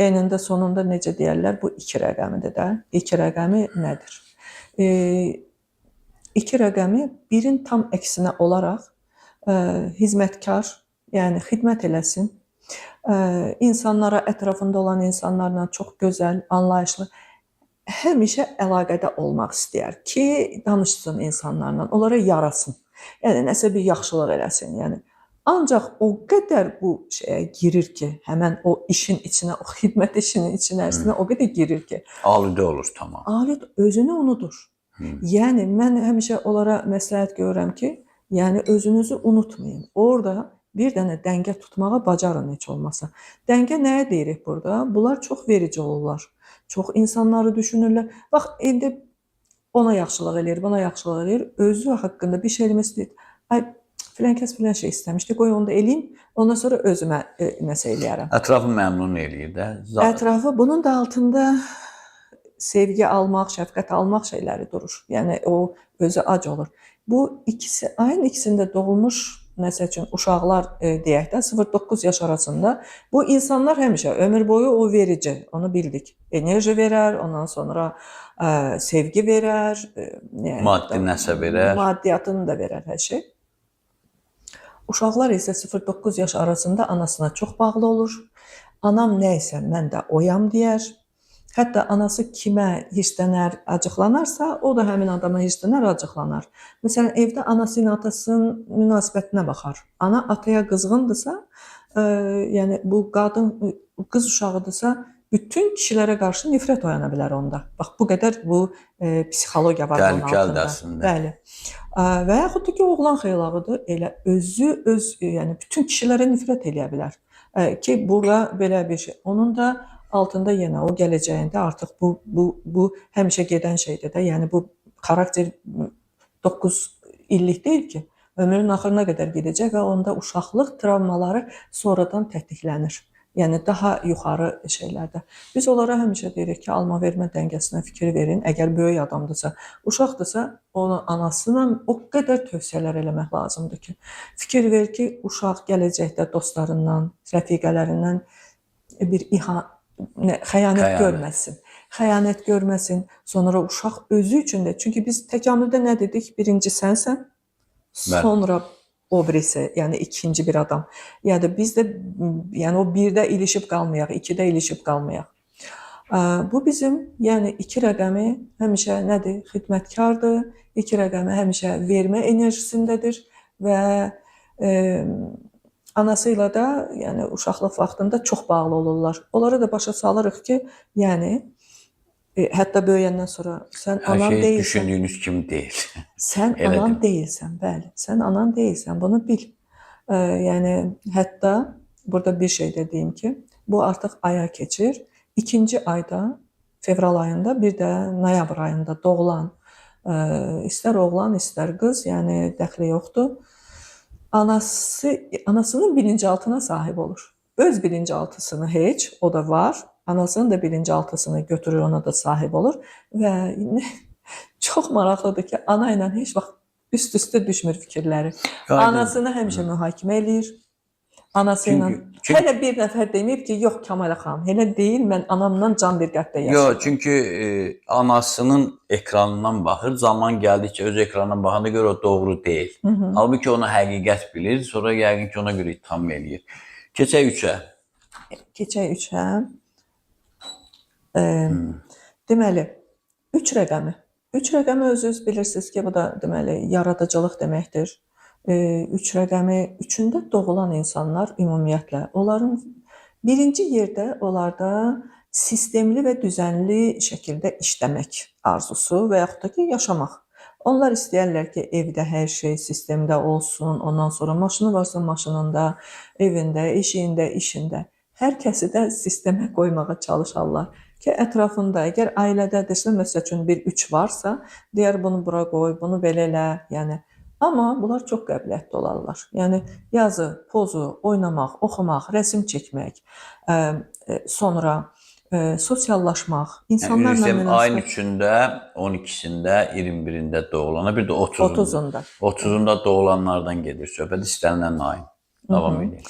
enində sonunda necə deyirlər, bu 2 rəqəmidir də. 2 rəqəmi nədir? 2 rəqəmi birin tam əksinə olaraq hizmətkar, yəni xidmət eləsin. İnsanlara, ətrafında olan insanlarla çox gözəl, anlayışlı, həmişə əlaqədə olmaq istəyər ki, danışsın insanlarla, onlara yarasın. Yəni nəsə bir yaxşılıq eləsin, yəni. Ancaq o qədər bu şeyə girir ki, həmən o işin içinə, o xidmət işinin içinə o qədər girir ki, Aludə olur tamam. alət özünü unudur. Yəni mən həmişə onlara məsləhət görürəm ki, yəni özünüzü unutmayın. Orada bir dənə dəngə tutmağa bacarın heç olmasa. Dəngə nəyə deyirik burada? Bunlar çox verici olurlar. Çox insanları düşünürlər. Bax, indi ona yaxşılıq eləyir, buna yaxşılıq eləyir. Özü haqqında bir şey eləmək istəyir. Ay, filan kəs filan şey istəmişdi, qoy onu da eləyim, ondan sonra özümə nəsə eləyərəm. Ətrafı məmnun eləyir də. Ətrafı bunun da altında sevgi almaq, şəfqət almaq şeyləri durur. Yəni o özü ac olur. Bu ikisi ayın ikisində doğulmuş məsəl üçün uşaqlar deyək də 0-9 yaş arasında bu insanlar həmişə ömür boyu o verici, onu bildik. Enerji verər, ondan sonra sevgi verər, yəni Maddi nəsə verər. Maddiyyatını da verər hər şey. Uşaqlar isə 0-9 yaş arasında anasına çox bağlı olur. Anam nə isə mən də oyam deyər. Hətta anası kimə hirslənər, acıqlanarsa, o da həmin adama hirslənər, acıqlanar. Məsələn, evdə anası ilə atasının münasibətinə baxar. Ana ataya qızğındırsa, yəni bu qadın qız uşağıdırsa, bütün kişilərə qarşı nifrət oyana bilər onda. Bax, bu qədər bu psixologiya var bunun altında. Bəli. Və yaxud da ki, oğlan xeylağıdır, elə yəni bütün kişilərə nifrət eləyə bilər. Ki, burada belə bir şey. Onun da altında yenə o gələcəyində artıq bu həmişə gedən şeydir də. Yəni bu xarakter 9 illik deyil ki, ömrün axırına qədər gedəcək və onda uşaqlıq travmaları sonradan tətiklənir. Yəni daha yuxarı şeylərdə. Biz onlara həmişə deyirik ki, alma-vermə dəngəsinə fikir verin. Əgər böyük adamdırsa, uşaqdırsa, onu anasına o qədər tövsiyələr eləmək lazımdır ki, fikir ver ki, uşaq gələcəkdə dostlarından, rəfiqələrindən bir xəyanət görməsin. Xəyanət görməsin. Sonra uşaq özü üçün də, çünki biz təkamüldə nə dedik? Birinci sənsən, sonra o birisi, yəni ikinci bir adam. Yəni biz də yəni o 1-də ilişib qalmayaq, 2-də ilişib qalmayaq. Bu bizim, yəni 2 rəqəmi həmişə nədir? Xidmətkardır. 2 rəqəmi həmişə vermə enerjisindədir və anası ilə də, yəni uşaqlıq vaxtında çox bağlı olurlar. Onlara da başa salırıq ki, yəni hətta böyüyəndən sonra sən anan deyilsən. Hər şey düşündüyünüz kimi deyil. Sən anan deyilsən, bəli. Sən anan deyilsən, bunu bil. Yəni hətta burada bir şey də deyim ki, bu artıq aya keçir. 2-ci ayda, fevral ayında, bir də noyabr ayında doğulan, istər oğlan, istər qız, yəni dəxli yoxdur. Anasının bilinçaltına sahib olur. Öz bilinçaltısını heç, o da var. Anasının da bilinçaltısını götürür, ona da sahib olur. Və çox maraqlıdır ki, ana ilə heç vaxt üst-üstə düşmür fikirləri. Anasını həmişə mühakimə eləyir. Anası ilə. Hələ bir nəfər deməyib ki, yox Kəmalə xanım, elə deyil, mən anamdan can bir qətdə yaşayıram. Yox, çünki anasının ekranından baxır, zaman gəldikcə öz ekranından baxanda görə o doğru deyil. Halbuki ona həqiqət bilir, sonra yəqin ki, ona görə itham eləyir. Keçək 3-ə. Keçək 3-ə. Deməli, 3 rəqəmi. 3 rəqəmi özünüz bilirsiniz ki, bu da deməli yaradıcılıq deməkdir. 3 rəqəmi, 3-ündə doğulan insanlar ümumiyyətlə, onların birinci yerdə onlarda sistemli və düzənli şəkildə işləmək arzusu və yaxud da ki, yaşamaq. Onlar istəyərlər ki, evdə hər şey sistemdə olsun, ondan sonra maşını varsa maşınında, evində, eşiyində, işində. Hər kəsi də sistemə qoymağa çalışarlar. ki ətrafında əgər ailədədirsə, məsəl üçün bir 3 varsa, deyər bunu bura qoy, bunu belə elə, yəni amma bunlar çox qəbiliyyətli olarlar. Yəni yazı, pozu, oynamaq, oxumaq, rəsm çəkmək, sonra sosiallaşmaq, Yəni insanlarla üzr istəyirəm, ayın münasibət 3-də, 12-sində, 21-də doğulana, bir də 30-unda. 30-unda. 30-unda doğulanlardan gedir söhbət, istənilən ayın. Davam edin.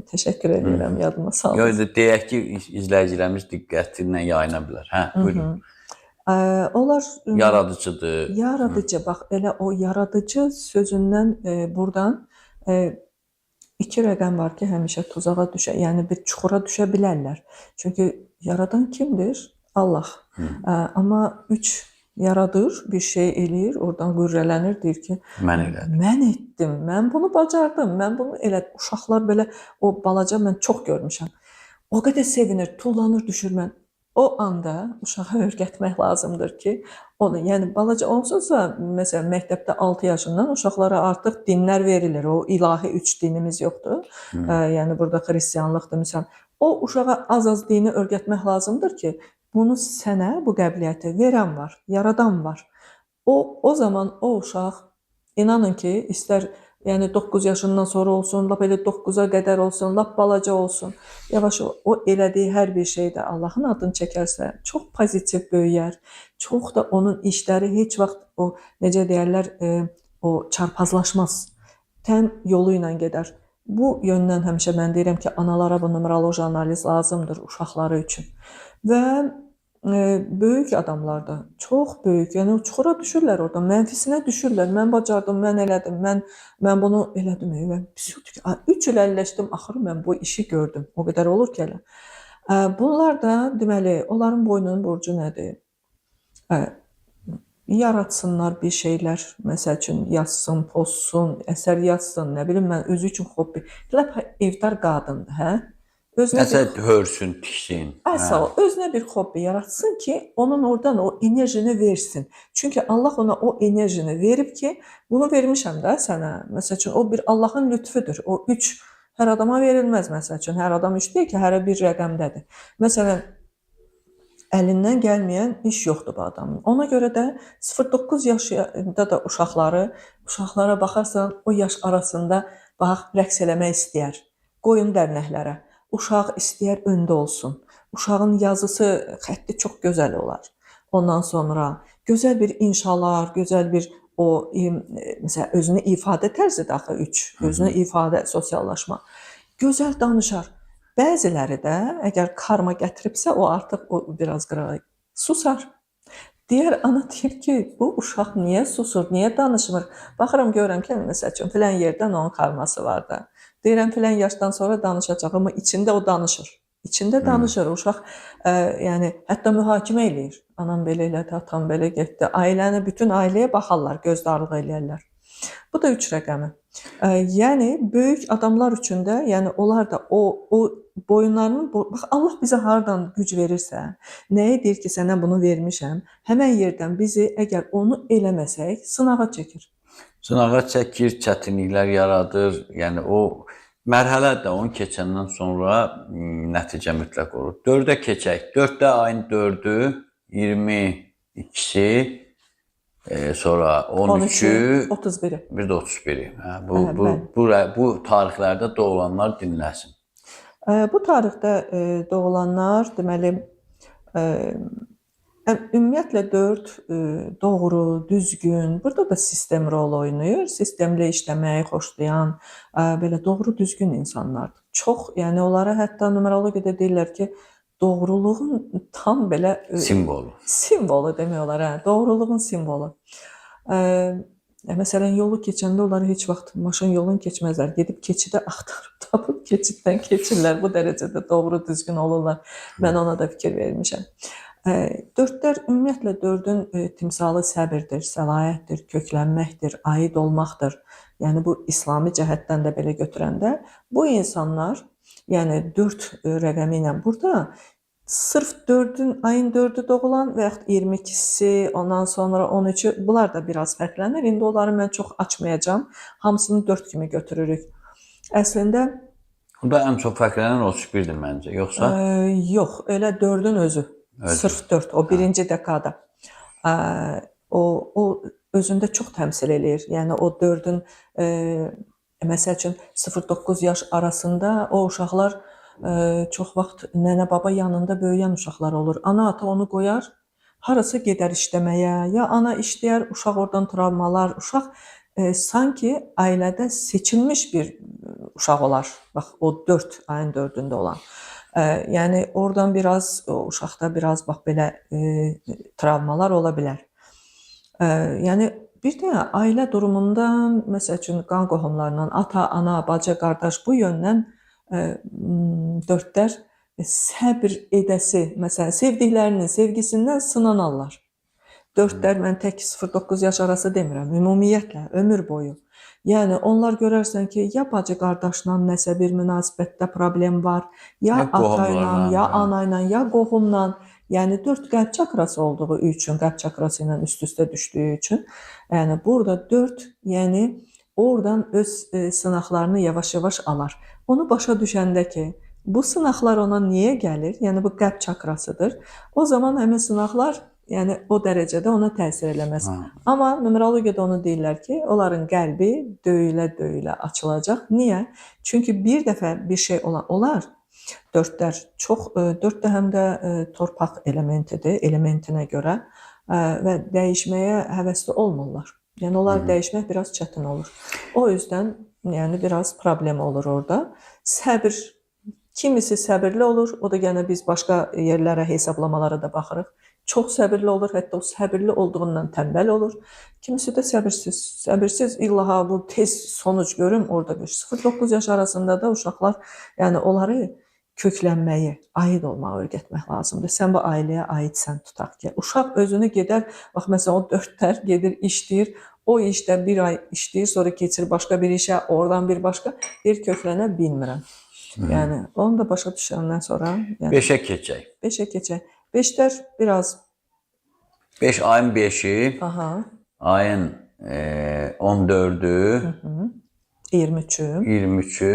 Təşəkkür edirəm, yadıma saldınız. Yox, deyək ki, izləyicilərimiz diqqəti ilə yayına bilər. Hə, buyurun. Onlar Yaradıcıdır. yaradıcı, bax elə o yaradıcı sözündən burdan iki rəqəm var ki, həmişə tuzağa düşə, yəni bir çuxura düşə bilərlər. Çünki yaradan kimdir? Allah. Amma 3 yaradır, bir şey eləyir, oradan qürrələnir, deyir ki, Mən elədim. mən etdim, mən bunu bacardım, mən bunu elədim. Uşaqlar belə, o balaca mən çox görmüşəm. O qədər sevinir, tullanır, düşür mən. O anda uşağa öyrətmək lazımdır ki, onu, yəni balaca onsuzsa, məsələn, məktəbdə 6 yaşından uşaqlara artıq dinlər verilir. O ilahi 3 dinimiz yoxdur. Yəni burada xristianlıqdır, məsələn. O uşağa az-az dini öyrətmək lazımdır ki, bunu sənə, bu qəbiliyyəti verən var, yaradan var. O zaman o uşaq, inanın ki, istər yəni 9 yaşından sonra olsun, lap elə 9-a qədər olsun, lap balaca olsun, yavaş o elədiyi hər bir şeydə Allahın adını çəkərsə, çox pozitiv böyüyər. Çox da onun işləri heç vaxt o, necə deyərlər, o çarpazlaşmaz. Tən yolu ilə gedər. Bu yöndən həmişə mən deyirəm ki, analara bu numeroloji analiz lazımdır uşaqları üçün. Və böyük adamlar da, çox böyük, yəni çuxura düşürlər orada, mənfisinə düşürlər. Mən bacardım, mən elədim, mən bunu elədim. 3 il əlləşdim, axırı mən bu işi gördüm. O qədər olur ki, elə. Bunlar da deməli, onların boynunun borcu nədir? Yaratsınlar bir şeylər, məsəl üçün yazsın, pozsun, əsər yazsın, nə bilim mən, özü üçün hobbi. Lap evdar qadındır, hə? Nəsə hörsün, tiksin. Əsas özünə bir hobbi yaratsın ki, onun oradan o enerjini versin. Çünki Allah ona o enerjini verib ki, bunu vermişəm də sənə. Məsəl üçün o bir Allahın lütfüdür. O 3 hər adama verilməz, məsəl üçün. Hər adam 3 deyil ki, hərə bir rəqəmdədir. Məsələn, əlindən gəlməyən iş yoxdur bu adamın. Ona görə də 0-9 yaşında da uşaqlara baxarsan, o yaş arasında bax, rəqs eləmək istəyər. Qoyun dərnəklərə. Uşaq istəyər öndə olsun. Uşağın yazısı, xətti çox gözəl olar. Ondan sonra gözəl bir inşalar, gözəl bir o, məsələn, özünü ifadə tərzi daxı 3, özünü ifadə, sosiallaşma. Gözəl danışar. Bəziləri də, əgər karma gətiribsə, o artıq o biraz qırağa susar. Deyər, ana deyir ki, bu uşaq niyə susur, niyə danışmır? Baxıram, görürəm ki, məsəl üçün, filan yerdən onun karması var da. Deyirəm, filan yaşdan sonra danışacaq, amma içində o danışır. İçində danışır. Uşaq, yəni, hətta mühakimə eləyir. Anam belə elədi, atam belə getdi. Ailəni, bütün ailəyə baxarlar, gözdarlıq eləyərlər. Bu da 3 rəqəmi. Yəni, böyük adamlar üçün də, yəni, onlar da o boyunlarının, bax, Allah bizə hardan güc verirsə, nəyə deyir ki, sənə bunu vermişəm, həmən yerdən bizi, əgər onu eləməsək, sınağa çəkir. Sınağa çəkir, çətinliklər yaradır. Yəni o mərhələ də onu keçəndən sonra nəticə mütləq olur. 4-ə keçək. 4-də ayın 4-ü, 22-si, sonra 13-ü, 31-i. Bir də 31-i. Bu tarixlərdə doğulanlar dinləsin. Bu tarixdə doğulanlar, deməli, ümumiyyətlə 4 doğru, düzgün, burada da sistem rol oynayır. Sistemlə işləməyi xoşlayan, belə doğru, düzgün insanlardır. Çox, yəni onlara hətta numerologiyada deyirlər ki, doğruluğun tam belə simvolu demək olar, hə, doğruluğun simvolu. Məsələn, yolu keçəndə onları heç vaxt maşın yolunu keçməzlər. Gedib keçidə axtarıb tapıb keçiddən keçirlər. Bu dərəcədə doğru, düzgün olurlar. Mən ona da fikir vermişəm. 4-lər, ümumiyyətlə 4-ün timsalı səbirdir, səlahiyyətdir, köklənməkdir, aid olmaqdır. Yəni bu İslami cəhətdən də belə götürəndə bu insanlar, yəni 4 rəqəmi ilə burada sırf 4-ün, ayın 4-ü doğulan və yaxud 22-si, ondan sonra 13-ü, bunlar da biraz fərqlənir. İndi onları mən çox açmayacağam. Hamısını 4 kimi götürürük. Əslində Burada ən çox fərqlənən 31-dir məncə, yoxsa Yox, elə 4-ün özü. özü? Sırf 4, o birinci dekada. Ə, o özündə çox təmsil eləyir. Yəni o 4-ün məsəl üçün 0-9 yaş arasında o uşaqlar çox vaxt nənə baba yanında böyüyən uşaqlar olur. Ana ata onu qoyar, harasa gedər işləməyə, ya ana işləyər, uşaq oradan travmalar, uşaq sanki ailədə seçilmiş bir uşaq olar. Bax o 4 ayın 4-ündə olan. Yəni oradan biraz o uşaqda biraz bax belə travmalar ola bilər. Yəni bir də ailə durumundan, məsəl üçün qan qohumlarından, ata, ana, bacı, qardaş bu yöndən 4-lər səbr edəsi, məsələn, sevdiklərinin sevgisindən sınanarlar. 4-lər mən tək 0-9 yaş arası demirəm, ümumiyyətlə ömür boyu. Yəni onlar görərsən ki, ya bacı qardaşla nəsə bir münasibətdə problem var, ya Ya ata ilə, qohumlarla, ya hə. ana ilə, ya qohumla. Yəni 4 qəlb çakrası olduğu üçün, qəlb çakrası ilə üst-üstə düşdüyü üçün, yəni burada 4, yəni oradan öz sınaqlarını yavaş-yavaş alar. Onu başa düşəndə ki, bu sınaqlar ona niyə gəlir? Yəni bu qəlb çakrasıdır. O zaman həmin sınaqlar yəni o dərəcədə ona təsir eləməz. Ha. Amma numerologiyada onu deyirlər ki, onların qəlbi döyülə-döyülə açılacaq. Niyə? Çünki bir dəfə bir şey olar. 4-lər çox 4 də həm də torpaq elementidir, elementinə görə və dəyişməyə həvəsli olmurlar. Yəni onlar dəyişmək biraz çətin olur. O yüzdən yəni biraz problem olur orada. Səbir, kimisi səbirli olur, o da yenə biz başqa yerlərə, hesablamalara da baxırıq. Çox səbirli olur, hətta o səbirli olduğundan tənbəl olur. Kimisi də səbirsiz. Səbirsiz illaha bu tez sonuc görüm orada 0-9 yaş arasında da uşaqlar, yəni onları köklənməyi, aid olmağı öyrətmək lazımdır. Sən bu ailəyə aidsən tutaq ki. Uşaq özünü gedər, bax məsələn o 4-lər gedir, işləyir. O işdə bir ay işləyir, sonra keçir başqa bir işə, oradan bir başqa, bir köklənə bilmirəm. Yəni onu da başa düşəndən sonra, yəni 5-ə keçək. 5-ə keçək. 5-lər biraz 5 ayın 5-i, aha, ayın 14-ü, 23-ü. 23-ü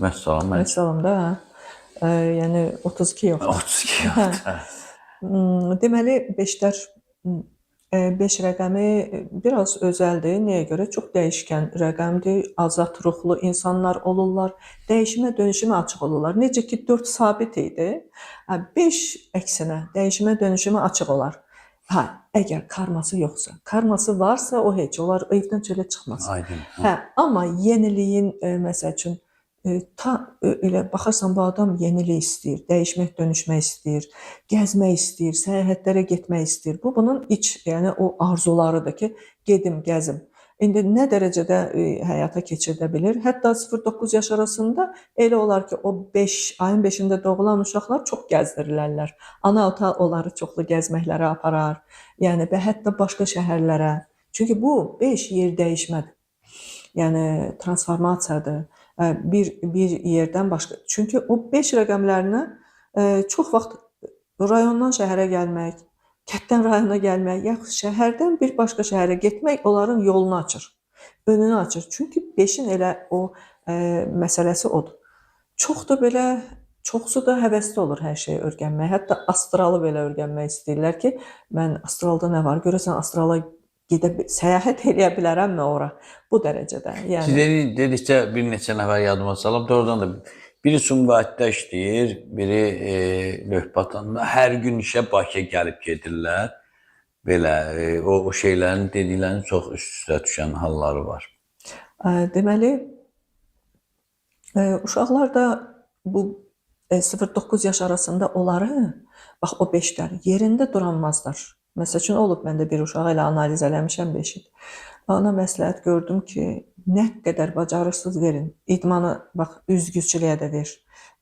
vəssalam. Məsələn də, yəni 32 yox. 32 yoxdur. Deməli 5-lər 5 rəqəmi biraz özəldir. Nəyə görə? Çox dəyişkən rəqəmdir. Azad ruhlu insanlar olurlar. Dəyişimə, dönüşümə açıq olurlar. Necə ki 4 sabit idi. 5 əksinə dəyişimə, dönüşümə açıq olar. Əgər karması yoxsa, karması varsa o heç, onlar evdən çölə çıxmaz. Aydın. Amma yeniliyin məsəl üçün elə baxarsan bu adam yenilik istəyir, dəyişmək, dönüşmək istəyir, gəzmək istəyir, səyahətlərə getmək istəyir. Bu bunun iç, yəni o arzularıdır ki, gedim, gəzim. İndi nə dərəcədə həyata keçirdə bilir? Hətta 0-9 yaş arasında elə olar ki, o 5 ayın 5-də doğulan uşaqlar çox gəzdirirlər. Ana ata onları çoxlu gəzməklərə aparar. Yəni və hətta başqa şəhərlərə. Çünki bu 5 yer dəyişmədir. Yəni transformasiyadır. Bir yerdən başqa. Çünki o 5 rəqəmlərinə çox vaxt rayondan şəhərə gəlmək, kənddən rayona gəlmək, yaxud şəhərdən bir başqa şəhərə getmək onların yolunu açır, önünü açır. Çünki 5-in elə o məsələsi odur. Çox da belə, çoxsu da həvəsli olur hər şeyi öyrənməyə. Hətta astralı belə öyrənmək istəyirlər ki, mən astralda nə var? Görəsən astrala səyahət eləyə bilərəmmi ora? Bu dərəcədə. Siz dedikcə bir neçə nəfər yadıma salıb, doğrudan da biri Sumqayıtda işləyir, biri Lövhəbatanda. Hər gün işə Bakıya gəlib gedirlər. Belə o şeylərin dediklərinin çox üst-üstə düşən halları var. Deməli, uşaqlar da bu 0-9 yaş arasında onları, bax o 5-lər yerində duranmazlar. Məsəl üçün olub məndə bir uşağı elə analiz eləmişəm 5-i. Ona məsləhət gördüm ki, nə qədər bacarırsınız verin. İdmanı bax üzgüçülüyə də ver.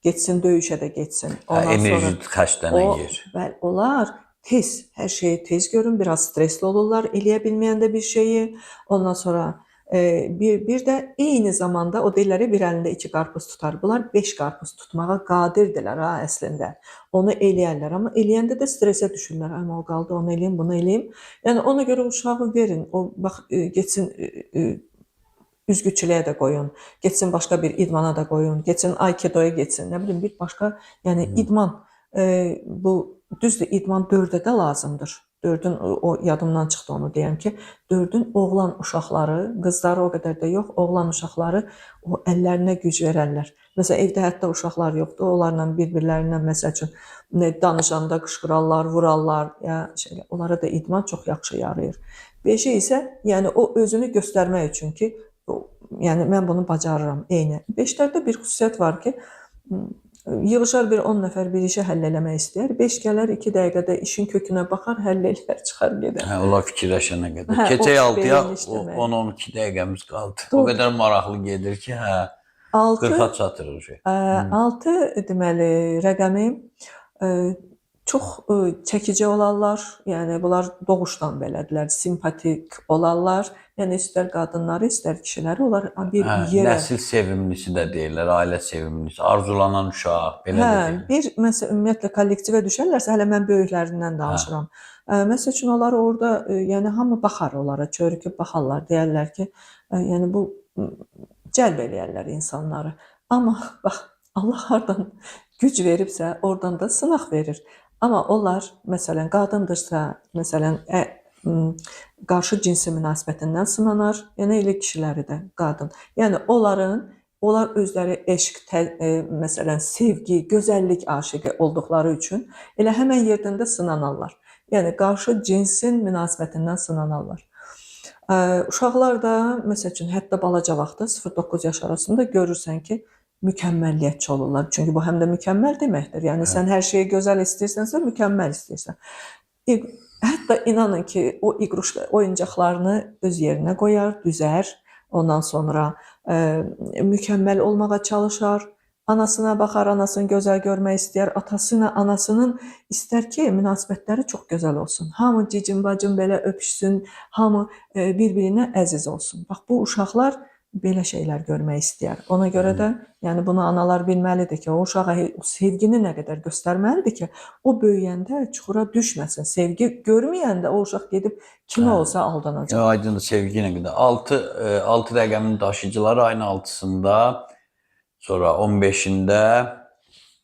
Getsin döyüşə də getsin. Enerji xərclənir. Bəli, onlar tez, hər şeyi tez görün, biraz stresli olurlar, eləyə bilməyəndə bir şeyi. Ondan sonra bir də eyni zamanda o deyirlər bir əlində 2 qarpız tutar. Bunlar 5 qarpız tutmağa qadirdirlər əslində. Onu eləyərlər, amma eləyəndə də stresə düşürlər. Amma o qaldı, onu eləyim, bunu eləyim. Yəni ona görə uşağı verin. O bax getsin üzgüçülüyə də qoyun, getsin başqa bir idmana da qoyun, getsin aikidoya getsin, nə bilim bir başqa, yəni idman bu düzdür, idman 4-ə də lazımdır. 4-ün o yadımdan çıxdı onu deyəm ki, 4-ün oğlan uşaqları, qızları o qədər də yox, oğlan uşaqları o əllərinə güc verərlər. Məsələn, evdə hətta uşaqlar yoxdur, onlarla bir-birlərindən məsəl üçün danışanda qışqırarlar, vurarlar, ya şeylə, onlara da idman çox yaxşı yarayır. 5-i isə, yəni o özünü göstərmək üçün ki, yəni mən bunu bacarıram, eyni. 5-lərdə bir xüsusiyyət var ki, yığışar bir 10 nəfər bir işi həll eləmək istəyər. 5 gələr 2 dəqiqədə işin kökünə baxar, həll eləyər, çıxar gedər. Hə, onlar fikirləşənə qədər. Hə, Keçək o 6-ya beyin işləmək. 10-12 dəqiqəmiz qaldı. O Doğru. qədər maraqlı gedir ki, hə, 6 40-a çatırır şey. 6 deməli rəqəmi çox çəkici olarlar. Yəni bunlar doğuşdan belədirlər, simpatik olarlar. Yəni istər qadınları, istər kişiləri onlar bir Hə, yerə. nəsil sevimlisi də deyirlər, ailə sevimlisi, arzulanan uşaq, belə də Hə, deyirlər. bir məsəl ümumiyyətlə kollektivə düşərlərsə, hələ mən böyüklərindən danışıram. Məsəl üçün onlar orada yəni hamı baxar onlara, çörüküb baxarlar, deyərlər ki, yəni bu cəlb eləyərlər insanları. Amma bax, Allah hardan güc veribsə, oradan da sınaq verir. Amma onlar məsələn qadındırsa, məsələn qarşı cinsi münasibətindən sınanar, yəni elə kişiləri də qadın. Yəni onlar özləri eşq, məsələn sevgi, gözəllik aşiqi olduqları üçün elə həmin yerdən də sınanarlar. Yəni qarşı cinsin münasibətindən sınanarlar. Uşaqlar da məsəl üçün hətta balaca vaxtda 0-9 yaş arasında görürsən ki, mükəmməlliyətçi olurlar. Çünki bu həm də mükəmməl deməkdir. Yəni sən hər şeyi gözəl istəyirsənsə, mükəmməl istəyirsən. Hətta inanın ki, o iqruşka oyuncaqlarını öz yerinə qoyar, düzər. Ondan sonra mükəmməl olmağa çalışar. Anasına baxar, anasını gözəl görmək istəyər. Atasıyla anasının istər ki, münasibətləri çox gözəl olsun. Hamı cicim bacım belə öpüşsün, hamı bir-birinə əziz olsun. Bax bu uşaqlar belə şeylər görmək istəyər. Ona görə də yəni bunu analar bilməlidir ki, o uşağa sevgini nə qədər göstərməlidir ki, o böyüyəndə çuxura düşməsin. Sevgi görməyəndə o uşaq gedib kimə olsa aldanacaq. Aydındır, sevgi nə qədər. 6 rəqəmin daşıyıcıları ayın 6-sında, sonra 15-ində,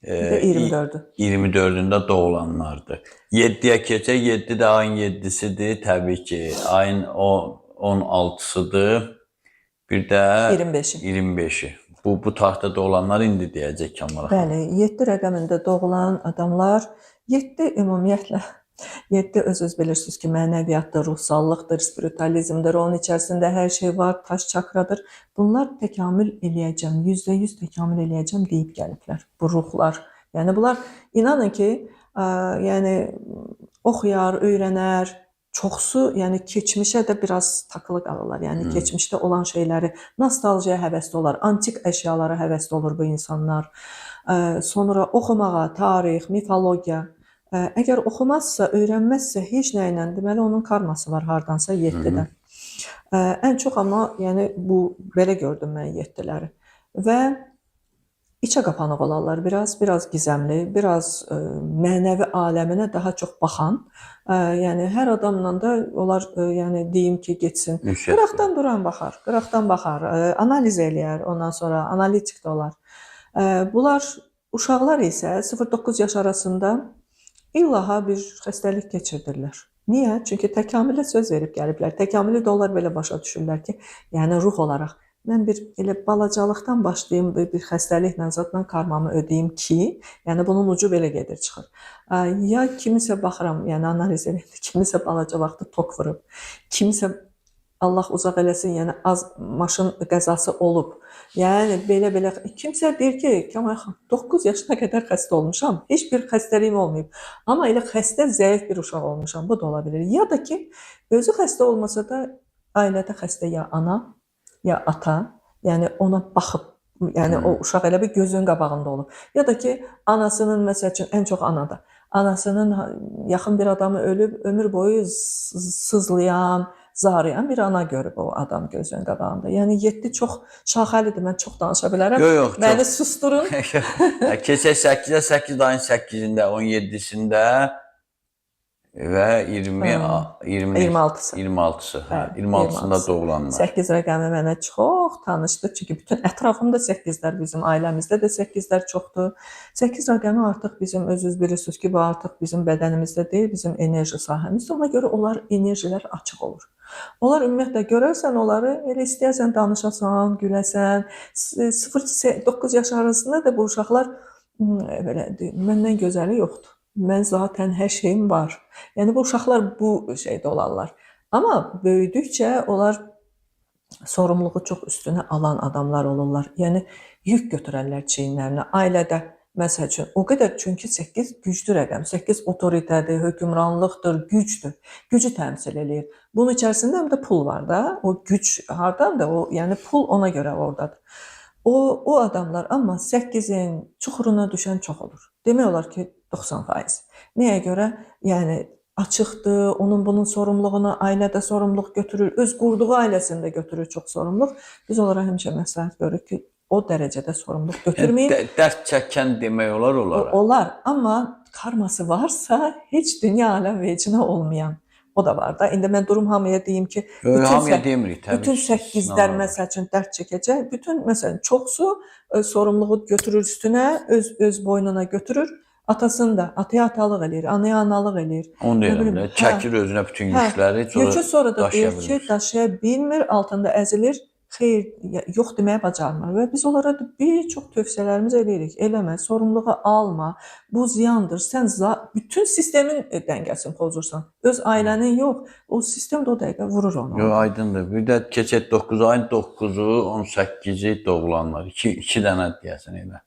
24-ündə doğulanlardır. 7-yə keçək, 7 də ayın 7-sidir, təbii ki, ayın 16-sıdır. Bir də 25-i. Bu tarixdə olanlar indi deyəcək Kəmal. Bəli, 7 rəqəmində doğulan adamlar, 7 ümumiyyətlə 7 öz bilirsiniz ki, mənəviyyatdır, ruhsallıqdır, spiritalizmdir, onun içərisində hər şey var, taş çakradır. Bunlar təkamül eləyəcəm, %100 təkamül eləyəcəm deyib gəliblər bu ruhlar. Yəni bunlar inanın ki, yəni oxuyar, öyrənər, çoxsu, yəni keçmişə də biraz takılı qalırlar. Yəni keçmişdə olan şeyləri, nostaljiya həvəsli olar, antik əşyalara həvəsli olur bu insanlar. Sonra oxumağa, tarix, mifologiya. Əgər oxumazsa, öyrənməzsə heç nə ilə, deməli onun karması var hardansa 7-dən. Ən çox amma yəni bu belə gördüm mən 7-ləri. Və içə qapanıq olarlar biraz gizəmli, biraz mənəvi aləminə daha çox baxan. Yəni hər adamla da onlar yəni deyim ki, getsin. Qıraqdan duran baxar, analiz eləyər, ondan sonra analitik də olar. Bunlar uşaqlar isə 0-9 yaş arasında illaha bir xəstəlik keçirdirlər. Niyə? Çünki təkamülə söz verib gəliblər. Təkamülü də onlar belə başa düşürlər ki, yəni ruh olaraq mən bir elə balacalıqdan başlayım, bir xəstəliklə zatla karmamı ödəyim ki, yəni bunun ucu belə gedir çıxır. Ya kimisə baxıram, yəni analiz edəndə kimisə balaca vaxtı tok vurub, kimisə Allah uzaq eləsin, yəni az maşın qəzası olub. Yəni belə kimsə deyir ki, Kəmal xan 9 yaşına qədər xəstə olmuşam, heç bir xəstəliyim olmayıb. Amma elə xəstə, zəif bir uşaq olmuşam. Bu da ola bilər. Ya da ki, özü xəstə olmasa da ailədə xəstə ya ana, ya ata, yəni ona baxıb, yəni o uşaq elə bir gözün qabağında olub. Ya da ki, anasının məsəl üçün ən çox anada. Anasının yaxın bir adamı ölüb, ömür boyu sızlayan, zarayan bir ana görüb o adam gözünün qabağında. Yəni 7 çox şaxəlidir, mən çox danışa bilərəm. Yox, məni susturun. Keçək 8-ə, 8 ayın 8-də, 17-sində və 20 20 26-sı. 26-sı. Hə, Bəli, 26-sında 26-sı. doğulanlar. 8 rəqəmi mənə çox tanışdır. Çünki bütün ətrafımda 8-lər, bizim ailəmizdə də 8-lər çoxdur. 8 rəqəmi artıq bizim özünüz bilirsiniz ki, bu artıq bizim bədənimizdə deyil, bizim enerji sahəmizdə. Ona görə onlar enerjilər açıq olur. Onlar ümumiyyətlə görərsən onları, elə istəyərsən danışasan, güləsən. 0-9 yaş arasında da bu uşaqlar belə məndən gözəli yoxdur. Mən zaten hər şeyim var. Yəni bu uşaqlar bu şeydə olarlar. Amma böyüdükcə onlar sorumluluğu çox üstünə alan adamlar olurlar. Yəni yük götürərlər çiyinlərinə. Ailədə məsəl üçün o qədər, çünki 8 güclü rəqəm, 8 otoritədir, hökmranlıqdır, gücdür. Gücü təmsil eləyir. Bunun içərisində həm də pul var da. O güc hardandır? O, yəni pul ona görə oradadır. O adamlar, amma 8-in çuxuruna düşən çox olur. Demək olar ki, 90%. Nəyə görə? Yəni açıqdır, onun bunun sorumluluğunu ailədə sorumluluq götürür, öz qurduğu ailəsində götürür çox sorumluluq. Biz onlara həmişə məsləhət görürük ki, o dərəcədə sorumluluq götürməyin. Dərd çəkən demək olar onlara. Olar, amma karması varsa heç dünya aləm vecinə olmayan. O da var da. İndi mən durum hamıya deyim ki, Hamıya demirik təbii. bütün 8-lər məsəl üçün dərd çəkəcək. Bütün məsələn çoxsu sorumluluğu götürür üstünə, öz boynuna götürür. Atasını da, ataya atalıq eləyir, anaya analıq eləyir. Onu deyirəm, çəkir özünə bütün yükləri. Yükü sonra da deyir ki, daşıya bilmir, altında əzilir. Xeyr, yox deməyə bacarmır və biz onlara bir çox tövsiyələrimiz eləyirik. Eləmə, sorumluluğu alma, bu ziyandır. Sən bütün sistemin dəngəsini pozursan. Öz ailənin yox, o sistem də o dəqiqə vurur onu. Yox, aydındır. Bir də keçək 9 ayın 9-u, 18-i doğulanlar. 2 dənə deyəsən elə.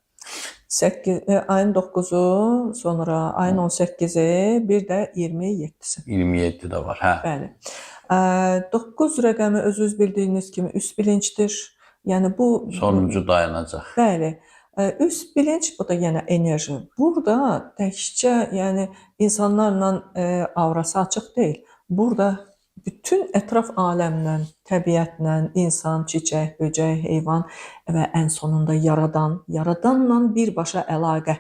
Ayın 9-u, sonra ayın 18-i, bir də 27-si. 27 də var, hə. Bəli. 9 rəqəmi özünüz bildiyiniz kimi üst bilincdir. Yəni bu Sonuncu dayanacaq. Bəli. Üst bilinç, bu da yenə enerji. Burada təkcə yəni insanlarla aurası açıq deyil. Burada bütün ətraf aləmlə, təbiətlə, insan, çiçək, böcək, heyvan və ən sonunda yaradanla birbaşa əlaqə.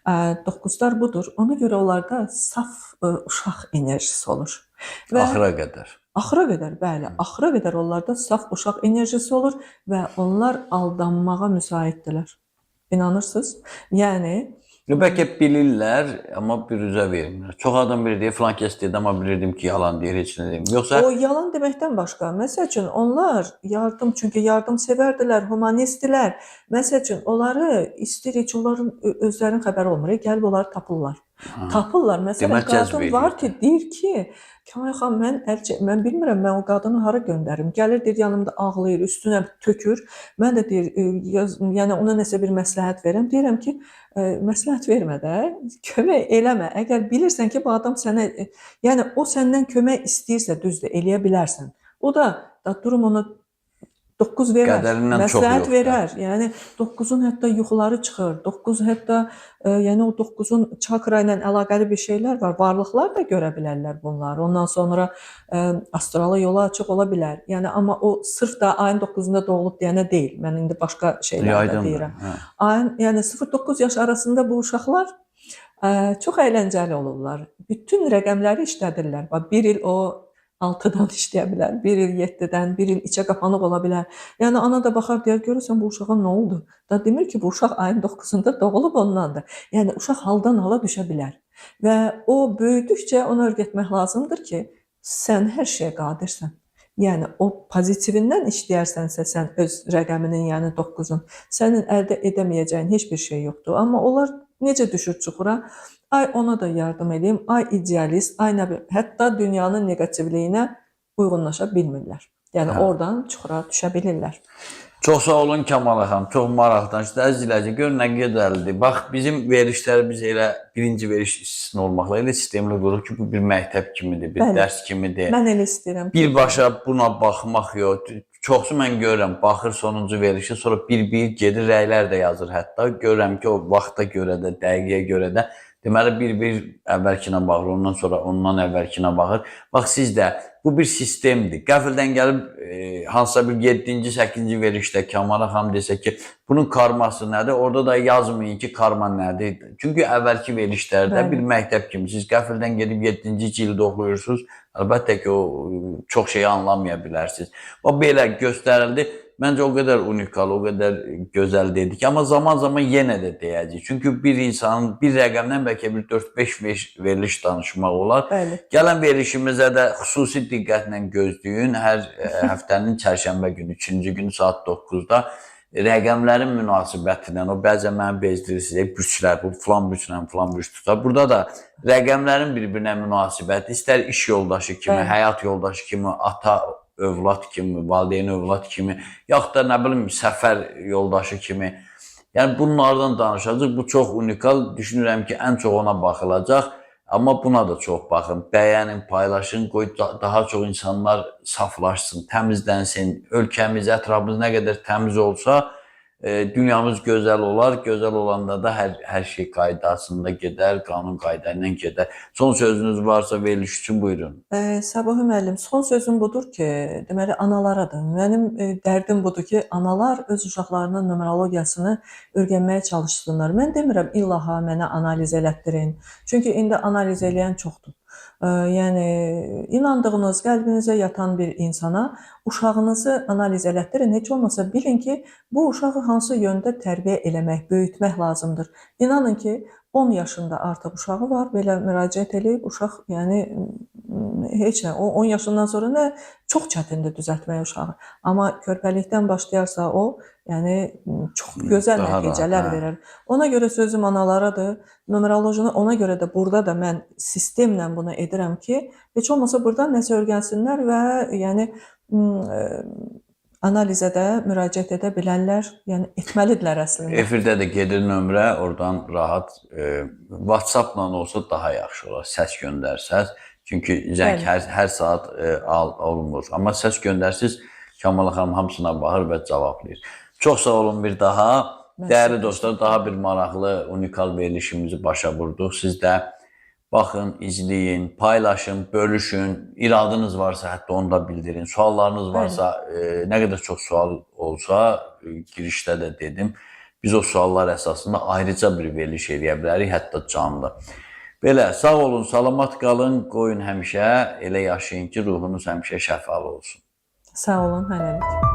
9-lar budur. Ona görə onlarda saf uşaq enerjisi olur. Axıra qədər. Axıra qədər, bəli. Axıra qədər onlarda saf uşaq enerjisi olur və onlar aldanmağa müsaitdirlər. İnanırsınız? Yəni Bəlkə bilirlər, amma bürüzə vermirlər. Çox adam bilir deyir, filan kəs deyir, amma bilirdim ki, yalan deyir, heç nə demir. Yoxsa o yalan deməkdən başqa. Məsəl üçün onlar çünki yardımsevərdilər, humanistdilər. Məsəl üçün onları istəyirik, onların özlərinin xəbəri olmur, gəlib onları tapırlar. Tapırlar. Məsələn, qadın var ki, deyir ki, Kamil xan, mən bilmirəm, mən o qadını hara göndərim. Gəlir, deyir, yanımda ağlayır, üstünə tökür. Mən də deyir, yəni ona nəsə bir məsləhət verirəm. Deyirəm ki, məsləhət vermə də, kömək eləmə. Əgər bilirsən ki, bu adam sənə, yəni o səndən kömək istəyirsə, düzdür, eləyə bilərsən. O da durum ona 9 verər, məsləhət verər. Yəni 9-un hətta yuxuları çıxır. 9 hətta yəni o 9-un çakra ilə əlaqəli bir şeylər var. Varlıqlar da görə bilərlər bunları. Ondan sonra astrala yola açıq ola bilər. Yəni amma o sırf da ayın 9-unda doğulub deyənə deyil. Mən indi başqa şeylər də deyirəm. Yəni 0-9 yaş arasında bu uşaqlar çox əyləncəli olurlar. Bütün rəqəmləri işlədirlər. Bir il o 6-dan işləyə bilər, 1 il 7-dən, 1 il içə qapanıq ola bilər. Yəni ana da baxar deyər, görürsən bu uşağa nə oldu? Da demir ki, bu uşaq ayın 9-unda doğulub ondandır. Yəni uşaq haldan hala düşə bilər. Və o böyüdükcə onu öyrətmək lazımdır ki, sən hər şeyə qadirsən. Yəni o pozitivindən işləyərsənsə sən öz rəqəminin, yəni 9-un, sənin əldə edəməyəcəyin heç bir şey yoxdur. Amma onlar necə düşür çuxura? Ay ona da yardım edeyim, ay idealist, ay nə bilim, hətta dünyanın negativliyinə uyğunlaşa bilmirlər. Yəni oradan çuxura düşə bilirlər. Çox sağ olun Kamala xanım, çox maraqlı danışdınız. Əzizləyici, görün nə gözəldir. Bax, bizim verişlərimiz elə birinci veriş istisna olmaqla elə sistemli qurur ki, bu bir məktəb kimidir, bir dərs kimidir. Mən elə istəyirəm. Birbaşa buna baxmaq yox. Çoxsu mən görürəm, baxır sonuncu verişi, sonra bir gedir, rəylər də yazır hətta. Görürəm ki, o vaxta görə də, dəqiqəyə görə də Deməli, bir əvvəlkinə baxır, ondan sonra ondan əvvəlkinə baxır. Bax, siz də bu bir sistemdir. Qəfildən gəlib hansısa bir 7-ci, 8-ci verilişdə Kəmala xanım desə ki, bunun karması nədir? Orada da yazmayın ki, karma nədir? Çünki əvvəlki verilişlərdə bir məktəb kimi siz qəfildən gedib 7-ci ildə oxuyursunuz. Əlbəttə ki, o çox şeyi anlamaya bilərsiniz. O belə göstərildi. Məncə o qədər unikal, o qədər gözəl dedik. Amma zaman-zaman yenə də deyəcəyik. Çünki bir insanın bir rəqəmdən bəlkə bir 4-5 veriliş danışmaq olar. Bəli. Gələn verilişimizə də xüsusi diqqətlə gözləyin. Hər həftənin çərşənbə günü, 3-cü günü saat 9-da rəqəmlərin münasibətindən, o bəzən məni bezdirirsiniz, büçlər, bu filan büçlə filan büç tutar. Burada da rəqəmlərin bir-birinə münasibəti, istər iş yoldaşı kimi, həyat yoldaşı kimi, ata övlad kimi, valideyn övlad kimi, yaxud da nə bilim səfər yoldaşı kimi. Yəni bunlardan danışacağıq. Bu çox unikal. Düşünürəm ki, ən çox ona baxılacaq. Amma buna da çox baxın. Bəyənin, paylaşın, qoy daha çox insanlar saflaşsın, təmizlənsin. Ölkəmiz, ətrafımız nə qədər təmiz olsa, dünyamız gözəl olar. Gözəl olanda da hər şey qaydasında gedər, qanun qayda ilə gedər. Son sözünüz varsa veriliş üçün buyurun. Səbahi müəllim, son sözüm budur ki, deməli analaradır. Mənim dərdim budur ki, analar öz uşaqlarının numerologiyasını öyrənməyə çalışsınlar. Mən demirəm illa mənə analiz elətdirin. Çünki indi analiz eləyən çoxdur. Yəni inandığınız, qəlbinizə yatan bir insana uşağınızı analiz elətdirin. Heç olmasa bilin ki, bu uşağı hansı yöndə tərbiyə eləmək, böyütmək lazımdır. İnanın ki, 10 yaşında artıq uşağı var, belə müraciət eləyib, uşaq yəni heç nə, o 10 yaşından sonra nə çox çətindir düzəltmək uşağı. Amma körpəlikdən başlayarsa o, yəni çox gözəl nəticələr verər. Ona görə sözüm analaradır. Numerolojini ona görə də burada da mən sistemlə bunu edirəm ki, heç olmasa buradan nəsə öyrənsinlər və yəni analizə də müraciət edə bilənlər, yəni etməlidirlər əslində. Efirdə də gedir nömrə, oradan rahat WhatsApp-la olsa daha yaxşı olar. Səs göndərsəz. Çünki zəng hər saat olunmur. Amma səs göndərsiz, Kəmala xanım hamısına baxır və cavablayır. Çox sağ olun bir daha. Dəyərli dostlar, daha bir maraqlı, unikal verilişimizi başa vurduq. Siz də baxın, izləyin, paylaşın, bölüşün. İradınız varsa hətta onu da bildirin. Suallarınız varsa, nə qədər çox sual olsa, girişdə də dedim, biz o suallar əsasında ayrıca bir veriliş eləyə bilərik, hətta canlı. Belə, sağ olun, salamat qalın, qoyun həmişə elə yaşayın ki, ruhunuz həmişə şəfalı olsun. Sağ olun, hələlik.